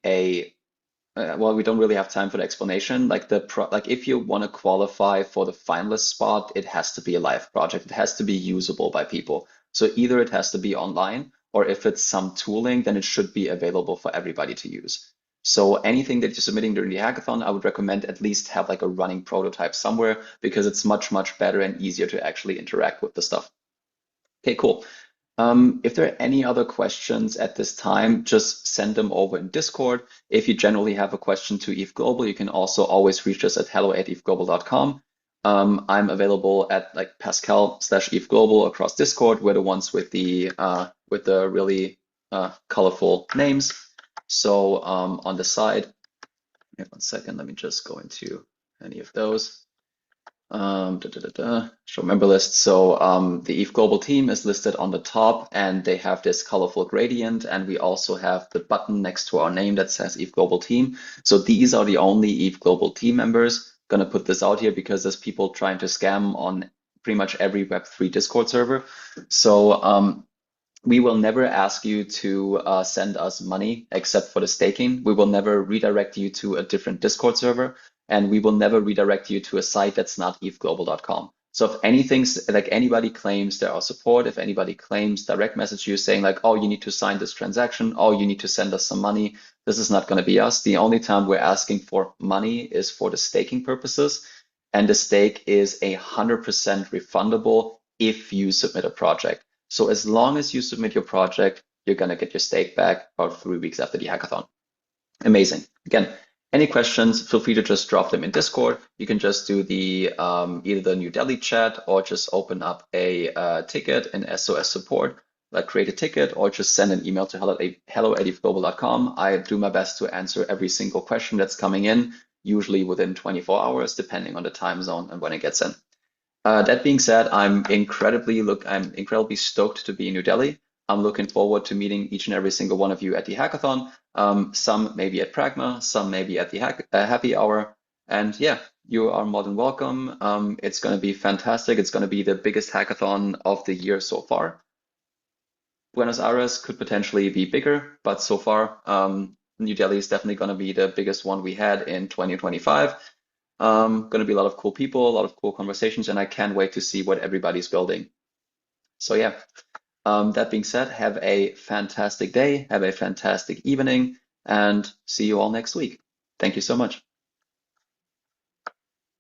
well, we don't really have time for the explanation. Like if you want to qualify for the finalist spot, it has to be a live project. It has to be usable by people. So either it has to be online, or if it's some tooling, then it should be available for everybody to use. So anything that you're submitting during the hackathon, I would recommend at least have like a running prototype somewhere, because it's much, much better and easier to actually interact with the stuff. Okay, cool. If there are any other questions at this time, just send them over in Discord. If you generally have a question to ETHGlobal, you can also always reach us at hello@ethglobal.com. I'm available at like Pascal/ETHGlobal across Discord. We're the ones with the really colorful names. So on the side, here, 1 second, let me just go into any of those. Show member list. So the ETHGlobal team is listed on the top, and they have this colorful gradient, and we also have the button next to our name that says ETHGlobal team. So these are the only ETHGlobal team members. Gonna put this out here because there's people trying to scam on pretty much every Web3 Discord server. So we will never ask you to send us money except for the staking. We will never redirect you to a different Discord server. and we will never redirect you to a site that's not ethglobal.com. So if anything's like anybody claims there are support, if anybody claims direct message you saying like, oh, you need to sign this transaction, oh, you need to send us some money, this is not going to be us. The only time we're asking for money is for the staking purposes, and the stake is 100% refundable if you submit a project. So as long as you submit your project, you're going to get your stake back about 3 weeks after the hackathon. Amazing. Again, any questions, feel free to just drop them in Discord. You can just do the either the New Delhi chat or just open up a ticket in SOS support, like create a ticket, or just send an email to hello@ethglobal.com. I do my best to answer every single question that's coming in, usually within 24 hours, depending on the time zone and when it gets in. That being said, I'm incredibly stoked to be in New Delhi. I'm looking forward to meeting each and every single one of you at the hackathon. Some maybe at Pragma, some maybe at the happy hour. And yeah, you are more than welcome. It's going to be fantastic. It's going to be the biggest hackathon of the year so far. Buenos Aires could potentially be bigger, but so far, New Delhi is definitely going to be the biggest one we had in 2025. Going to be a lot of cool people, a lot of cool conversations, and I can't wait to see what everybody's building. So yeah, that being said, have a fantastic day, have a fantastic evening, and see you all next week. Thank you so much.